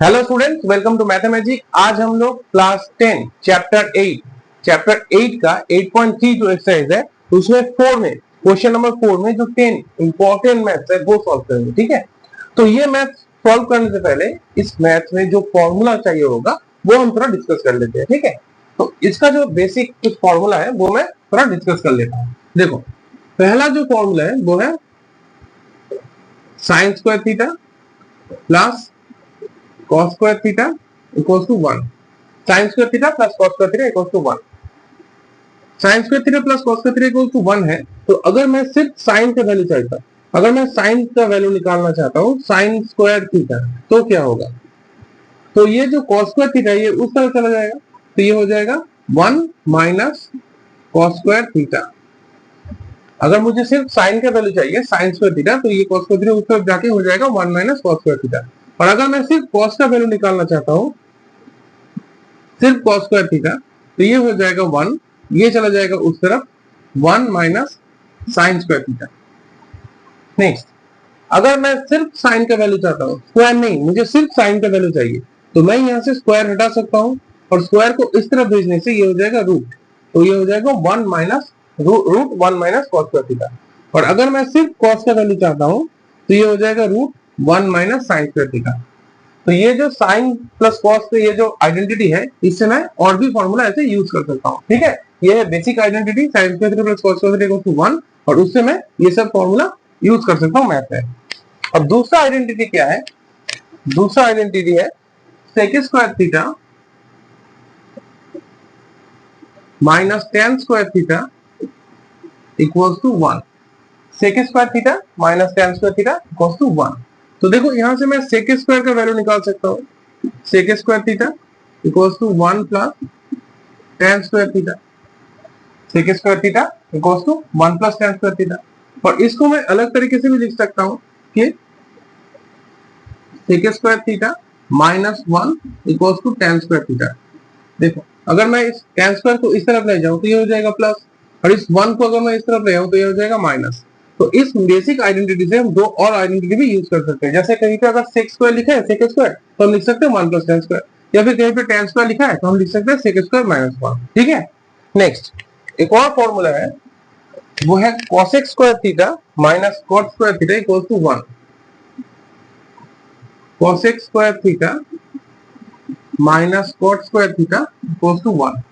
Hello students, welcome to mathematic. आज हम लोग क्लास 10 चैप्टर 8 का 8.3 जो एक्सरसाइज है उसमें 4 में क्वेश्चन नंबर 4 में जो 10 इंपॉर्टेंट मैथ्स है वो सॉल्व करेंगे। ठीक है, तो ये मैथ सॉल्व करने से पहले इस मैथ में जो फॉर्मूला चाहिए होगा वो हम थोड़ा डिस्कस कर लेते हैं। ठीक है, तो इसका जो बेसिक कुछ फॉर्मूला है वो मैं थोड़ा डिस्कस कर लेता हूँ। देखो, पहला जो फॉर्मूला है वो है sine square theta plus cos square theta equals to 1. Sin square theta plus cos square theta equals to 1. Sin square theta plus cos square theta equals to 1 है, तो अगर मैं सिर्फ साइन का वैल्यू चाहता अगर मैं साइन का वैल्यू निकालना चाहता हूँ साइन स्क्वायर थीटा, तो क्या होगा? तो ये जो cos स्क्वायर थीटा ये उस तरह चला जाएगा, तो ये हो जाएगा 1 माइनस cos स्क्वायर थीटा। अगर मुझे सिर्फ साइन का वैल्यू चाहिए साइन स्क्वायर थीटा, तो ये cos स्क्वायर थीटा उस तरफ जाके हो जाएगा 1 माइनस cos स्क्वायर थीटा। और अगर मैं सिर्फ cos का वैल्यू निकालना चाहता हूँ सिर्फ cos स्क्वायर थीटा, तो ये हो जाएगा 1, ये चला जाएगा उस तरफ 1 minus sine square theta. Next, अगर मैं सिर्फ साइन का वैल्यू चाहता हूँ, स्क्वायर नहीं, मुझे सिर्फ साइन का वैल्यू चाहिए, तो मैं यहाँ से स्क्वायर हटा सकता हूँ और स्क्वायर को इस तरफ भेजने से ये हो जाएगा रूट, तो ये हो जाएगा 1 minus root 1 minus cos square theta. और अगर मैं सिर्फ cos का वैल्यू चाहता हूँ तो ये हो जाएगा root 1 minus sine square theta. तो ये जो साइन प्लस कॉस से ये जो आइडेंटिटी है इससे मैं और भी फॉर्मूला ऐसे यूज कर सकता हूँ। ठीक है, ये है basic identity sine square theta plus cos square theta equal to 1, और उससे मैं ये सब फॉर्मूला यूज कर सकता हूँ मैथ में। अब दूसरा आइडेंटिटी क्या है? दूसरा आइडेंटिटी है sec square theta minus tan square theta equals to 1। Sec square theta minus tan square theta equals to 1। तो देखो यहां से मैं सेक स्क्वायर का वैल्यू निकाल सकता हूँ। Sec square theta equals to 1 plus tan square theta. Sec square theta equals to 1 plus tan square theta. और इसको मैं अलग तरीके से भी लिख सकता हूँ कि sec square theta minus 1 equals to tan square theta. देखो, अगर मैं इस टेन स्क्वायर को इस तरफ ले जाऊं तो ये हो जाएगा प्लस, और इस 1 को अगर मैं इस तरफ ले आऊं तो ये हो जाएगा माइनस। तो इस बेसिक आइडेंटिटी से हम दो और आइडेंटिटी भी यूज कर सकते हैं। जैसे कहीं पे अगर सेक स्क्वायर लिखा है सेक स्क्वायर, तो हम लिख सकते हैं 1 प्लस टेन स्क्वायर, या फिर कहीं पे टेन स्क्वायर लिखा है तो हम लिख सकते हैं सेक स्क्वायर माइनस 1। ठीक है, नेक्स्ट एक और फॉर्मूला है, वो है cosec square theta minus cot square theta equals to 1। cosec square theta minus cot square theta equals to 1।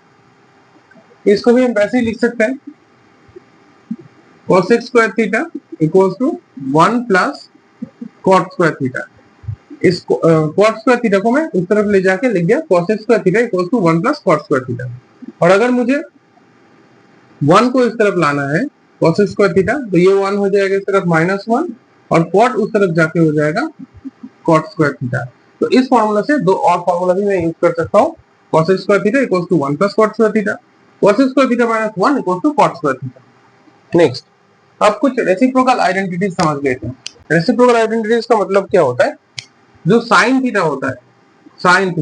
इसको भी हम वैसे ही लिख सकते हैं, cosec square theta equals to 1 plus cot square theta. इस cot स्क्वायर थीटा को मैं उस तरफ ले जाके लिख दिया cosec square theta equals to 1 plus cot square theta. और अगर मुझे 1 को इस तरफ लाना है cosec स्क्वायर थीटा, तो ये 1 हो जाएगा इस तरफ माइनस 1, और cot उस तरफ जाके हो जाएगा cot स्क्वायर थीटा। तो इस फॉर्मूला से दो और फॉर्मूला भी मैं यूज कर सकता हूँ, cosec square theta equals to 1 plus cot square theta, cosec square theta minus 1 equals to cot square theta. Next, अब कुछ रेसिप्रोकल आइडेंटिटीज समझ लेते हैं। रेसिप्रोकल आइडेंटिटीज का मतलब क्या होता है? जो साइन थीटा होता है, साइन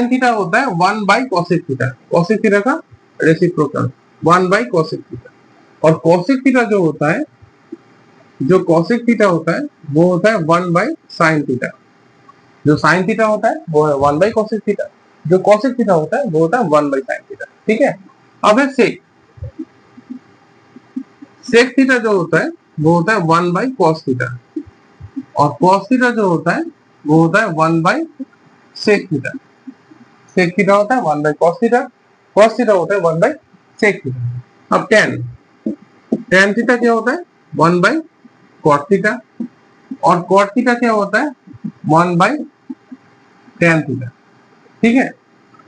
थीटा होता है 1 by cosec theta. Cosec theta का रेसिप्रोकल 1 बाई कोसेक थीटा। और कोसेक थीटा जो होता है, जो कोसेक थीटा होता है वो होता है 1 बाई साइन थीटा। जो साइन थीटा होता है वो है 1 बाई कोसेक थीटा, जो कोसेक थीटा होता है वो होता है 1 बाई साइन थीटा। ठीक है, अब है सेक। सेक थीटा जो होता है वो होता है 1 बाई कॉस थीटा, और कॉस थीटा जो होता है वो होता है 1 by sec theta. Sec theta होता है 1 by cos theta, cos theta होता है 1 बाई सेक थीटा। अब टेन थीटा क्या होता है? 1 बाई कॉट थीटा, और कॉट थीटा क्या होता है? 1 बाई टेन थीटा। ठीक है,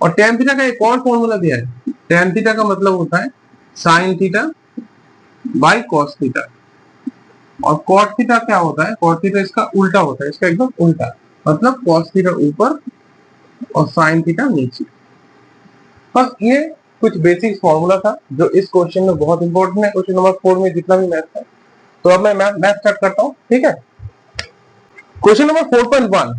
और टेन थीटा का एक और फॉर्मूला दिया है। टेन थीटा का मतलब होता है sine theta by cos theta, और कॉट थीटा क्या होता है? कॉट थीटा इसका उल्टा होता है, इसका एकदम उल्टा, मतलब कॉस थीटा ऊपर और साइन थीटा नीचे। बस ये कुछ बेसिक फॉर्मूला था जो इस क्वेश्चन में बहुत इंपॉर्टेंट है, क्वेश्चन नंबर 4 में जितना भी मैथ है। तो अब मैं मैथ स्टार्ट करता हूँ। ठीक है, क्वेश्चन नंबर 4.1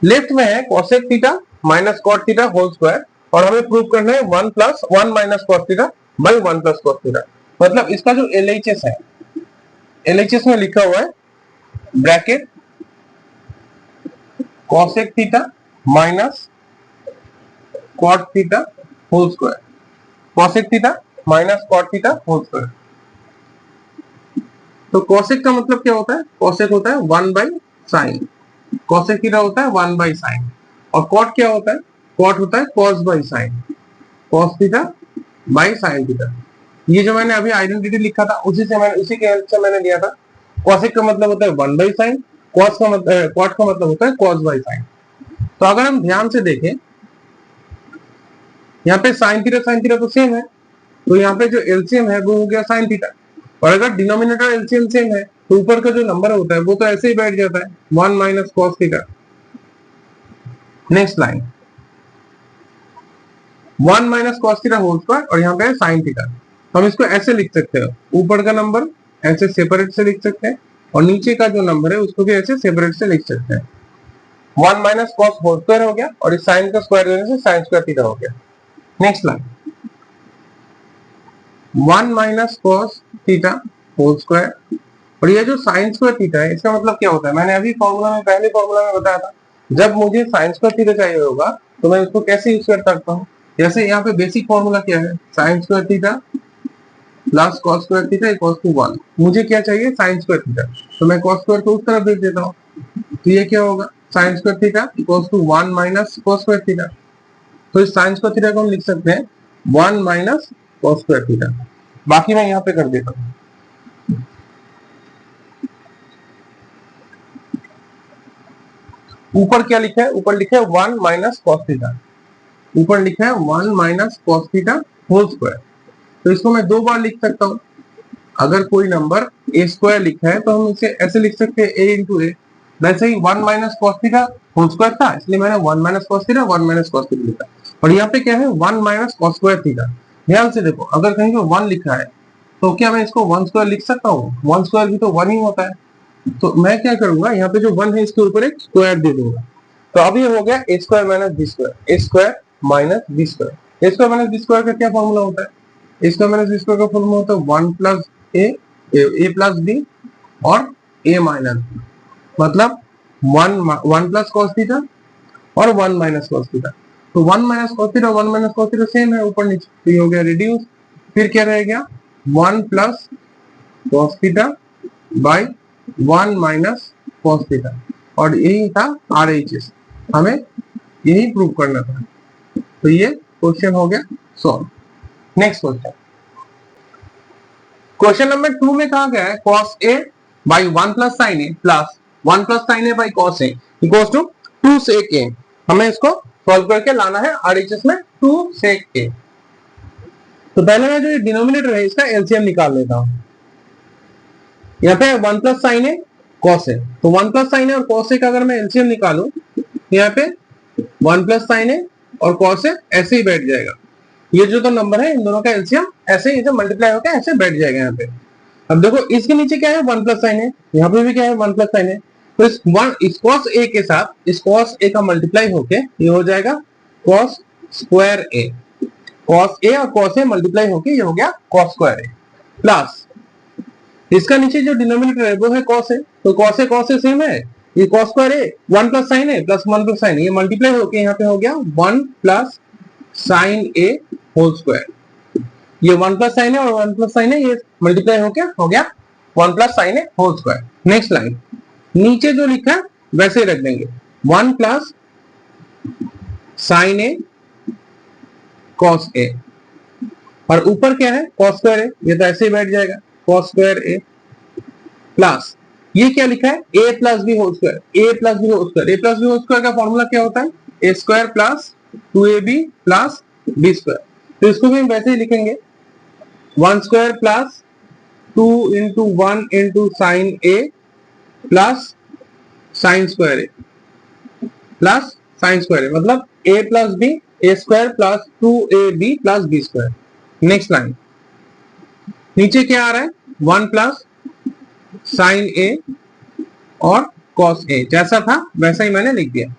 लेफ्ट में है cosec theta minus cot theta whole square, और हमें प्रूव करना है 1 plus 1 minus cos theta by 1 plus cos theta. मतलब इसका जो LHS है, LHS में लिखा हुआ है bracket cosec theta minus cot theta whole square, cosec theta minus cot theta whole square. तो cosec का मतलब क्या होता है? cosec होता है 1 बाई साइन, cosec थीटा होता है 1 बाई साइन, और cot क्या होता है? cot होता है cos by sine, cos theta by sine theta. ये जो मैंने अभी आइडेंटिटी लिखा था उसी के हेल्प से मैंने लिया था। cosec का मतलब होता है 1 बाई साइन, cos का मतलब cot का मतलब होता है cos बाई साइन। तो अगर हम ध्यान से देखें यहाँ पे साइन थीटा तो सेम है, तो यहाँ पे जो एलसीएम है वो हो गया साइन थीटा, और अगर डिनोमिनेटर एलसीएम सेम है तो ऊपर का जो नंबर होता है वो तो ऐसे ही बैठ जाता है 1 minus cos theta. Next line 1 minus cos theta whole square, और यहाँ पे साइन थीटा। हम इसको ऐसे लिख सकते हैं, ऊपर का नंबर ऐसे सेपरेट से लिख सकते हैं और नीचे का जो नंबर है उसको भी ऐसे सेपरेट से लिख सकते हैं। 1 माइनस कॉस होल स्क्वायर हो गया, और इस साइन का स्क्वायर लेने से साइन स्क्वायर थीटा हो गया। Next line 1 minus cos theta whole square, और ये जो साइन स्क्वायर थीटा है इसका मतलब क्या होता है? मैंने अभी पहले फॉर्मूला में बताया था, जब मुझे साइन स्क्वायर थीटा चाहिए होगा तो मैं इसको कैसे यूज कर सकता हूँ? जैसे यहाँ पे बेसिक फॉर्मूला क्या है? Sine square theta plus cos square theta equals to 1। मुझे क्या चाहिए? साइन स्क्वायर थीटा, तो मैं कॉस स्क्वायर को उस तरफ भेज देता हूँ, तो ये क्या होगा? Sine square theta equals to 1 minus cos square theta. तो इस साइन स्क्वायर थीटा को हम लिख सकते हैं 1 माइनस कॉस स्क्वायर थीटा। बाकी मैं यहाँ पे कर देता हूँ। ऊपर क्या लिखा है? ऊपर लिखा है 1 माइनस कॉस थीटा, ऊपर लिखा है 1 minus cos theta whole square. तो इसको मैं दो बार लिख सकता हूँ। अगर कोई नंबर ए स्क्वायर लिखा है तो हम इसे ऐसे लिख सकते हैं ए इंटू ए। वैसे ही 1 minus cos theta whole square था, इसलिए मैंने 1 minus cos theta 1 minus cos theta लिखा। और यहाँ पे क्या है? 1 माइनस कॉस स्क्वायर थीटा। ध्यान से देखो, अगर कहीं पे 1 लिखा है तो क्या मैं इसको 1 स्क्वायर लिख सकता हूँ? 1 स्क्वायर भी तो 1 ही होता है। तो मैं क्या करूंगा, यहाँ पे जो 1 है इसके ऊपर एक स्क्वायर दे दूंगा। तो अब ये हो गया ए square minus B square, A square minus B square. A square minus B square का क्या फॉर्मूला होता है? ए स्क्वायर माइनस बी स्क्वायर का फॉर्मूला होता है 1 प्लस ए प्लस बी और ए माइनस बी, मतलब 1 प्लस कॉस थीटा और 1 माइनस कॉस थीटा। तो 1 माइनस कॉस थीटा और 1 माइनस कॉस थीटा सेम है ऊपर नीचे, तो ये हो गया रिड्यूस। फिर क्या रह गया? 1 plus cos theta by 1 minus cos theta, और यही था RHS, हमें यही प्रूव करना था। तो ये क्वेश्चन हो गया solve. Next question, question number 2 में कहा गया है cos a by 1 plus sine A plus 1 plus sine A by cos a equals to 2 sec a। हमें इसको सॉल्व करके लाना है RHS में 2 sec a। तो पहले मैं जो ये डिनोमिनेटर है इसका एलसीएम निकाल लेता हूं। यहाँ पे 1 plus sine A cos a, तो 1 प्लस साइन ए और कॉस ए का अगर मैं एलसीएम निकालूं, यहाँ पे 1 प्लस साइन ए और कॉस ए ऐसे ही बैठ जाएगा। ये जो तो नंबर है इन दोनों का एलसीएम ऐसे ही मल्टीप्लाई होकर ऐसे बैठ जाएगा यहाँ पे। अब देखो इसके नीचे क्या है? 1 प्लस साइन ए, यहाँ पे भी क्या है? 1 प्लस साइन ए। तो इस कॉस ए के साथ इस कॉस ए का मल्टीप्लाई होके ये हो जाएगा cos square A. Cos a और कॉस ए मल्टीप्लाई होके ये हो गया कॉस स्क्वायर ए, प्लस इसका नीचे जो डिनोमिनेटर है वो है cos a, तो cos a सेम है, ये cos square a 1 plus sine a plus 1 plus sine, ये मल्टीप्लाई होके यहाँ पे हो गया 1 plus sine a whole square. ये 1 प्लस साइन a और 1 प्लस साइन a ये मल्टीप्लाई होके हो गया 1 plus sine a whole square. Next line, नीचे जो लिखा है वैसे ही रख देंगे 1 plus sine a cos a, और ऊपर क्या है? cos स्क्वायर a, ये तो ऐसे ही बैठ जाएगा cos स्क्वायर a, प्लस ये क्या लिखा है? a plus B whole square, a plus B whole square. a plus B whole square का फॉर्मूला क्या होता है? a square plus 2ab plus b square. तो इसको भी हम वैसे ही लिखेंगे 1 square plus 2 into 1 into sine a plus sine square a plus sine square a, मतलब a plus b, a square plus 2ab plus b square. Next line, नीचे क्या आ रहा है? 1 प्लस साइन ए और कॉस ए, जैसा था वैसा ही मैंने लिख दिया।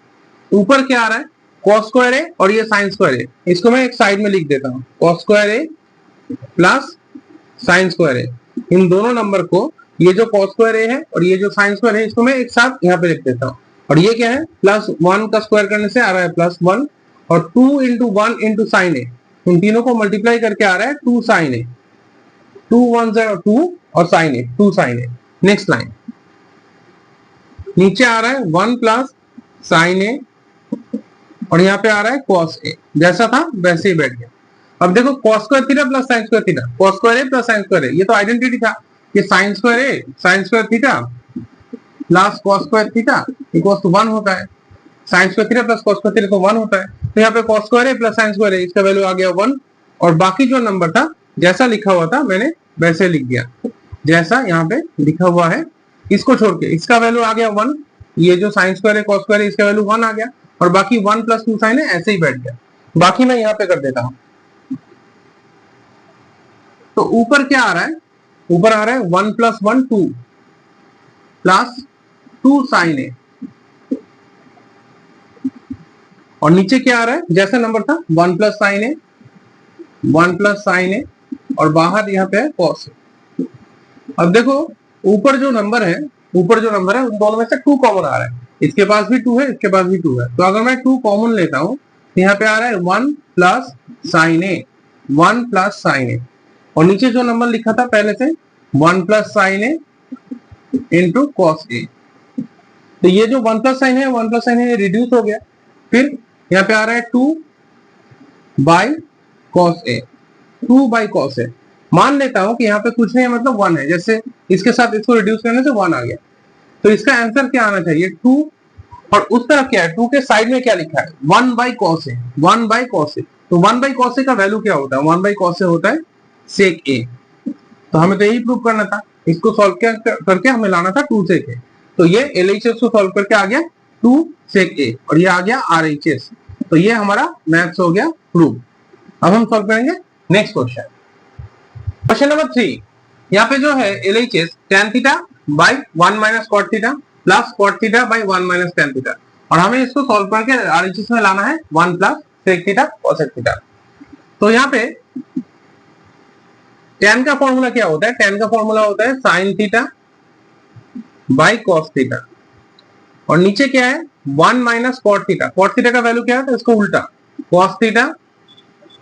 ऊपर क्या आ रहा है? कॉस स्क्वायर ए और ये साइन स्क्वायर ए, इसको मैं एक साइड में लिख देता हूं, कॉस स्क्वायर ए प्लस साइन स्क्वायर ए। इन दोनों नंबर को, ये जो कॉस स्क्वायर ए है और ये जो साइन स्क्वायर है, इसको मैं एक साथ यहाँ पे लिख देता हूँ। और ये क्या है, प्लस 1 का स्क्वायर करने से आ रहा है प्लस 1, और 2 इंटू 1 इंटू साइन ए, इन तीनों को मल्टीप्लाई करके आ रहा है 2 साइन ए, 2 1 2 और साइन ए 2 साइन ए। नेक्स्ट लाइन, नीचे आ रहा है 1 प्लस साइन ए, और यहाँ पे आ रहा है कॉस ए, जैसा था वैसे ही बैठ गया। अब देखो cos square theta plus sine square theta, cos square A plus sine square a, ये तो आइडेंटिटी था कि sine square a sine square theta plus cos square theta equals to 1 होता है, sine square theta plus cos square theta तो 1 होता है। तो यहाँ पे cos square A plus sine square a, इसका वैल्यू आ गया 1, और बाकी जो नंबर था जैसा लिखा हुआ था मैंने वैसे लिख दिया, जैसा यहाँ पे लिखा हुआ है, इसको छोड़ के इसका वैल्यू आ गया 1, ये जो साइन स्क्वायर है कॉस स्क्वायर है इसका वैल्यू 1 आ गया, और बाकी 1 प्लस 2 साइन है ऐसे ही बैठ गया। बाकी मैं यहाँ पे कर देता हूं, तो ऊपर क्या आ रहा है, ऊपर आ रहा है 1 प्लस 1 2 प्लस 2 साइन ए, और नीचे क्या आ रहा है जैसा नंबर था 1 प्लस साइन ए, 1 प्लस साइन ए, और बाहर यहाँ पे है कॉस ए। अब देखो ऊपर जो नंबर है, ऊपर जो नंबर है उन दोनों में से 2 कॉमन आ रहा है, इसके पास भी 2 है इसके पास भी 2 है, तो अगर मैं 2 कॉमन लेता हूं तो यहाँ पे आ रहा है 1 प्लस साइन ए, 1 प्लस साइन ए, और नीचे जो नंबर लिखा था पहले से 1 plus sine A into cos a, तो ये जो 1 प्लस साइन है 1 प्लस साइन है रिड्यूस हो गया, फिर यहाँ पे आ रहा है 2 by cos a, 2 by cos a, मान लेता हूं कि यहाँ पे कुछ नहीं मतलब 1 है, जैसे इसके साथ इसको रिड्यूस करने से 1 आ गया, तो इसका आंसर क्या आना चाहिए 2, और उस तरफ क्या है 2 के साइड में क्या लिखा है 1 by cos a, 1 by cos a, तो 1 बाई कॉस ए का वैल्यू क्या होता है 1 बाई कॉस ए होता है सेक ए, तो हमें तो यही प्रूव करना था, इसको सॉल्व करके हमें लाना था 2 सेक ए, तो ये एलएचएस को सॉल्व करके आ गया 2 सेक ए, और ये आ गया आरएचएस, तो ये हमारा मैथ्स हो गया प्रूव। अब हम सॉल्व करेंगे नेक्स्ट क्वेश्चन, क्वेश्चन नंबर 3, यहाँ पे जो है LHS tan theta by 1 minus cot theta plus cot theta by 1 minus tan theta, और हमें इसको सॉल्व करके आरएचएस में लाना है 1 plus sec theta cosec theta. तो यहाँ पे tan का फॉर्मूला क्या होता है, tan का फॉर्मूला होता है sine theta by cos theta, और नीचे क्या है 1 minus cot theta, cot theta का वैल्यू क्या है तो इसको उल्टा cos theta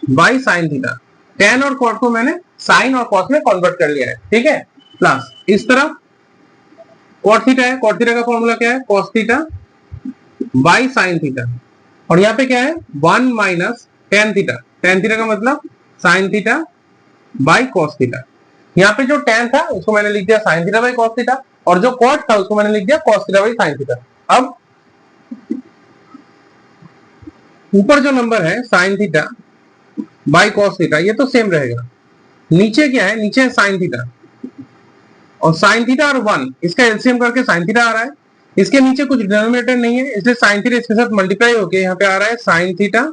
by sine theta, tan और कॉट को मैंने साइन और कॉस में कन्वर्ट कर लिया है, ठीक है, प्लस इस तरफ कॉट थीटा है, कॉट थीटा का फॉर्मूला क्या है cos theta by sine theta, और यहाँ पे क्या है 1 minus tan theta, tan theta का मतलब sign theta by cos theta, यहाँ पे जो tan था उसको मैंने लिख दिया sign theta by cos theta, और जो कॉट था उसको मैंने लिख दिया cos theta by sine theta. अब ऊपर जो नंबर है sine theta by cos theta ये तो सेम रहेगा, नीचे क्या है, नीचे है साइन थीटा, और साइन थीटा और 1 इसका एलसीएम करके साइन थीटा आ रहा है, इसके नीचे कुछ डिनोमिनेटर नहीं है इसलिए साइन थीटा इसके साथ मल्टीप्लाई होके यहाँ पे आ रहा है sine theta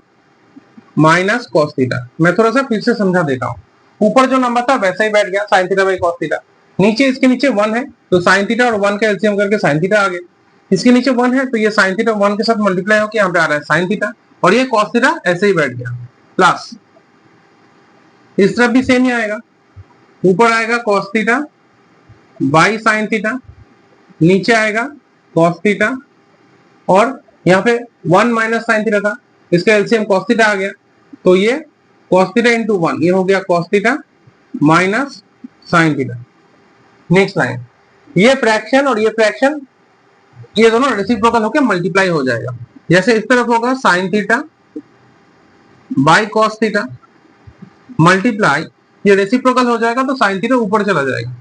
minus cos theta. मैं थोड़ा सा फिर से समझा देता हूँ, ऊपर जो नंबर था वैसा ही बैठ गया sign theta by cos theta, नीचे इसके नीचे 1 है तो साइन थीटा और 1 का एलसीएम करके साइन थीटा आ गया, इसके नीचे 1 है तो ये साइन थीटा 1 के साथ मल्टीप्लाई होकर यहाँ पे आ रहा है साइन थीटा, और ये कॉस थीटा ऐसे ही बैठ गया, प्लस इस तरफ भी सेम ही आएगा, ऊपर आएगा cos theta by sine theta, नीचे आएगा कॉस थीटा, और यहाँ पे 1 माइनस साइन थीटा था इसका एलसीएम कॉस थीटा आ गया, तो ये कॉस थीटा इंटू 1 ये हो गया cos theta minus sine theta. Next line, ये फ्रैक्शन और ये फ्रैक्शन ये दोनों रेसिप्रोकल होकर मल्टीप्लाई हो जाएगा, जैसे इस तरफ होगा sign theta by cos theta multiply, ये रेसिप्रोकल हो जाएगा तो साइन थीटा ऊपर चला जाएगा,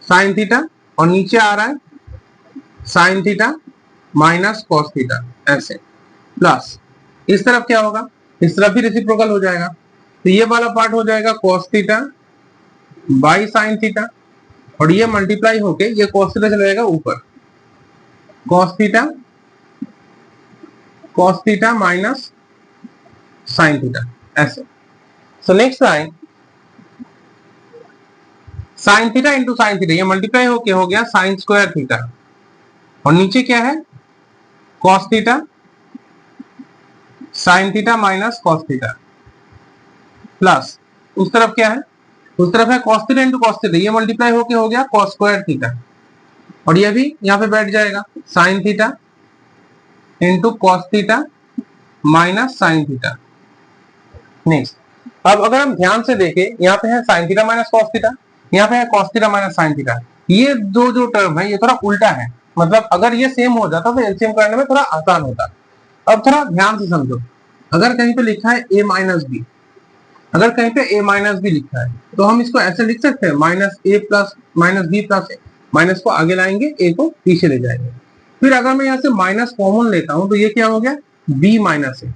साइन थीटा और नीचे आ रहा है sine theta minus cos theta ऐसे, प्लस इस तरफ क्या होगा, इस तरफ भी रेसिप्रोकल हो जाएगा, तो ये वाला पार्ट हो जाएगा cos theta by sine theta, और ये मल्टीप्लाई होके ये कॉस थीटा चला जाएगा ऊपर, cos theta minus sine theta ऐसे। So next line sine theta into sine theta ये मल्टीप्लाई होके हो गया साइन स्क्वायर थीटा, और नीचे क्या है cos theta sine theta minus cos theta, plus उस तरफ क्या है, उस तरफ है cos theta into cos theta ये मल्टीप्लाई होके हो गया कॉस स्क्वायर थीटा, और ये भी यहाँ पे बैठ जाएगा sign theta into cos theta minus sine theta. Next, अब अगर हम ध्यान से देखें, यहाँ पे है sine theta minus cos theta, यहाँ पे है cos theta minus sine theta. ये दो जो टर्म है ये थोड़ा उल्टा है, मतलब अगर ये सेम हो जाता तो एलसीएम करने में थोड़ा आसान होता। अब थोड़ा ध्यान से समझो, अगर कहीं पे लिखा है a माइनस बी, अगर कहीं पे a माइनस बी लिखा है तो हम इसको ऐसे लिख सकते हैं माइनस ए प्लस माइनस बी प्लस ए, माइनस को आगे लाएंगे a को पीछे ले जाएंगे। फिर अगर मैं यहाँ से माइनस कॉमन लेता हूं तो ये क्या हो गया b माइनस ए।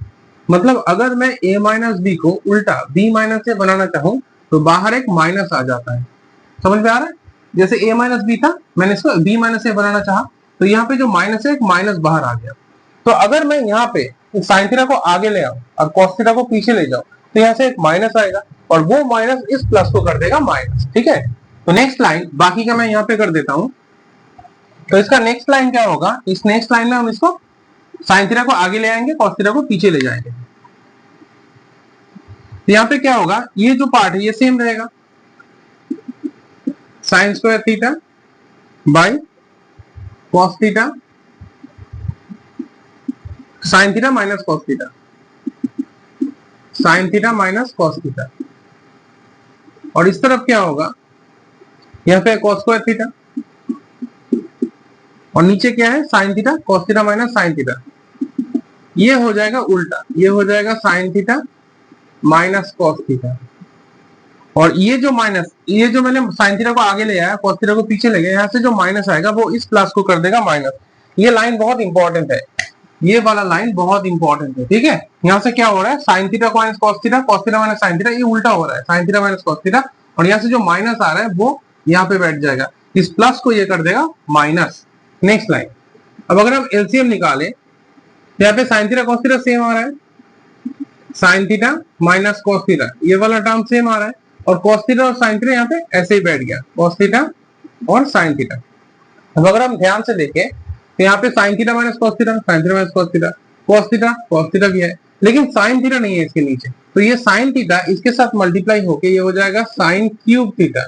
मतलब अगर मैं a माइनस बी को उल्टा b माइनस ए बनाना चाहूं तो बाहर एक माइनस आ जाता है। समझ में आ रहा है? जैसे a माइनस बी था, मैंने इसको b माइनस ए बनाना चाहा तो यहाँ पे जो माइनस है एक माइनस बाहर आ गया। तो अगर मैं यहाँ पे साइन थीटा को आगे ले आऊं और कॉस थीटा को पीछे ले जाऊं तो यहाँ से एक माइनस आएगा और वो माइनस इस प्लस को कर देगा माइनस। ठीक है, तो नेक्स्ट लाइन बाकी का मैं यहाँ पे कर देता हूं। तो इसका नेक्स्ट लाइन क्या होगा, इस नेक्स्ट लाइन में हम इसको साइन थीटा को आगे ले आएंगे, कॉस थीटा को पीछे ले जाएंगे। तो यहाँ पे क्या होगा, ये जो पार्ट है ये सेम रहेगा, sign square theta by cos theta sine theta minus cos theta, sine theta minus cos theta. और इस तरफ क्या होगा, यहाँ पे कॉस स्क्वायर थीटा और नीचे क्या है sine theta cos theta minus sine theta. ये हो जाएगा उल्टा, ये हो जाएगा sign theta minus cos theta. और ये जो माइनस, ये जो मैंने साइन थीटा को आगे ले आया कॉस थीटा को पीछे ले गया, यहाँ से जो माइनस आएगा वो इस प्लस को कर देगा माइनस। ये लाइन बहुत इंपॉर्टेंट है, ये वाला लाइन बहुत इंपॉर्टेंट है। ठीक है, यहाँ से क्या हो रहा है sine theta minus cos theta minus sine theta, ये उल्टा हो रहा है sine theta minus cos theta. और यहाँ से जो माइनस आ रहा है वो यहाँ पे बैठ जाएगा, इस प्लस को ये कर देगा माइनस। नेक्स्ट लाइन, अब अगर हम एलसीएम निकाले तो यहाँ पे sine theta cos theta same आ रहा है, sine theta minus cos theta ये वाला टर्म सेम आ रहा है और कॉस थीटा और साइन थीटा यहाँ पे ऐसे ही बैठ गया, कॉस थीटा और साइन थीटा। अब अगर हम ध्यान से देखें तो यहाँ पे sine theta minus cos theta, sine theta minus cos theta भी है, लेकिन साइन थीटा नहीं है इसके नीचे। तो ये साइन थीटा इसके साथ मल्टीप्लाई होके ये हो जाएगा साइन क्यूब थीटा।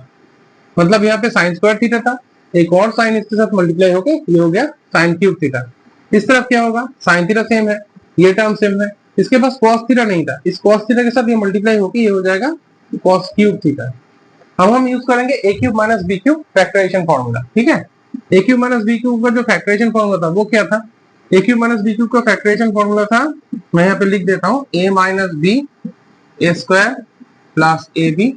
मतलब यहाँ पे साइन स्क्वायर थीटा था, एक और साइन इसके साथ मल्टीप्लाई होके ये हो गया साइन क्यूब थीटा। इस तरफ क्या होगा, साइन थीटा सेम है, ये टर्म सेम है, इसके पास कॉस थीटा नहीं था, इस कॉस थीटा के साथ ये मल्टीप्लाई होके ये हो जाएगा कॉस क्यूब थीटा। अब हम यूज करेंगे a cube minus b cube factorisation formula. ठीक है, a cube minus b cube का जो फैक्टराइजेशन फॉर्मूला था वो क्या था, a cube minus b cube का फैक्टराइजेशन फॉर्मूला था, मैं यहाँ पे लिख देता हूँ a minus b a square plus a b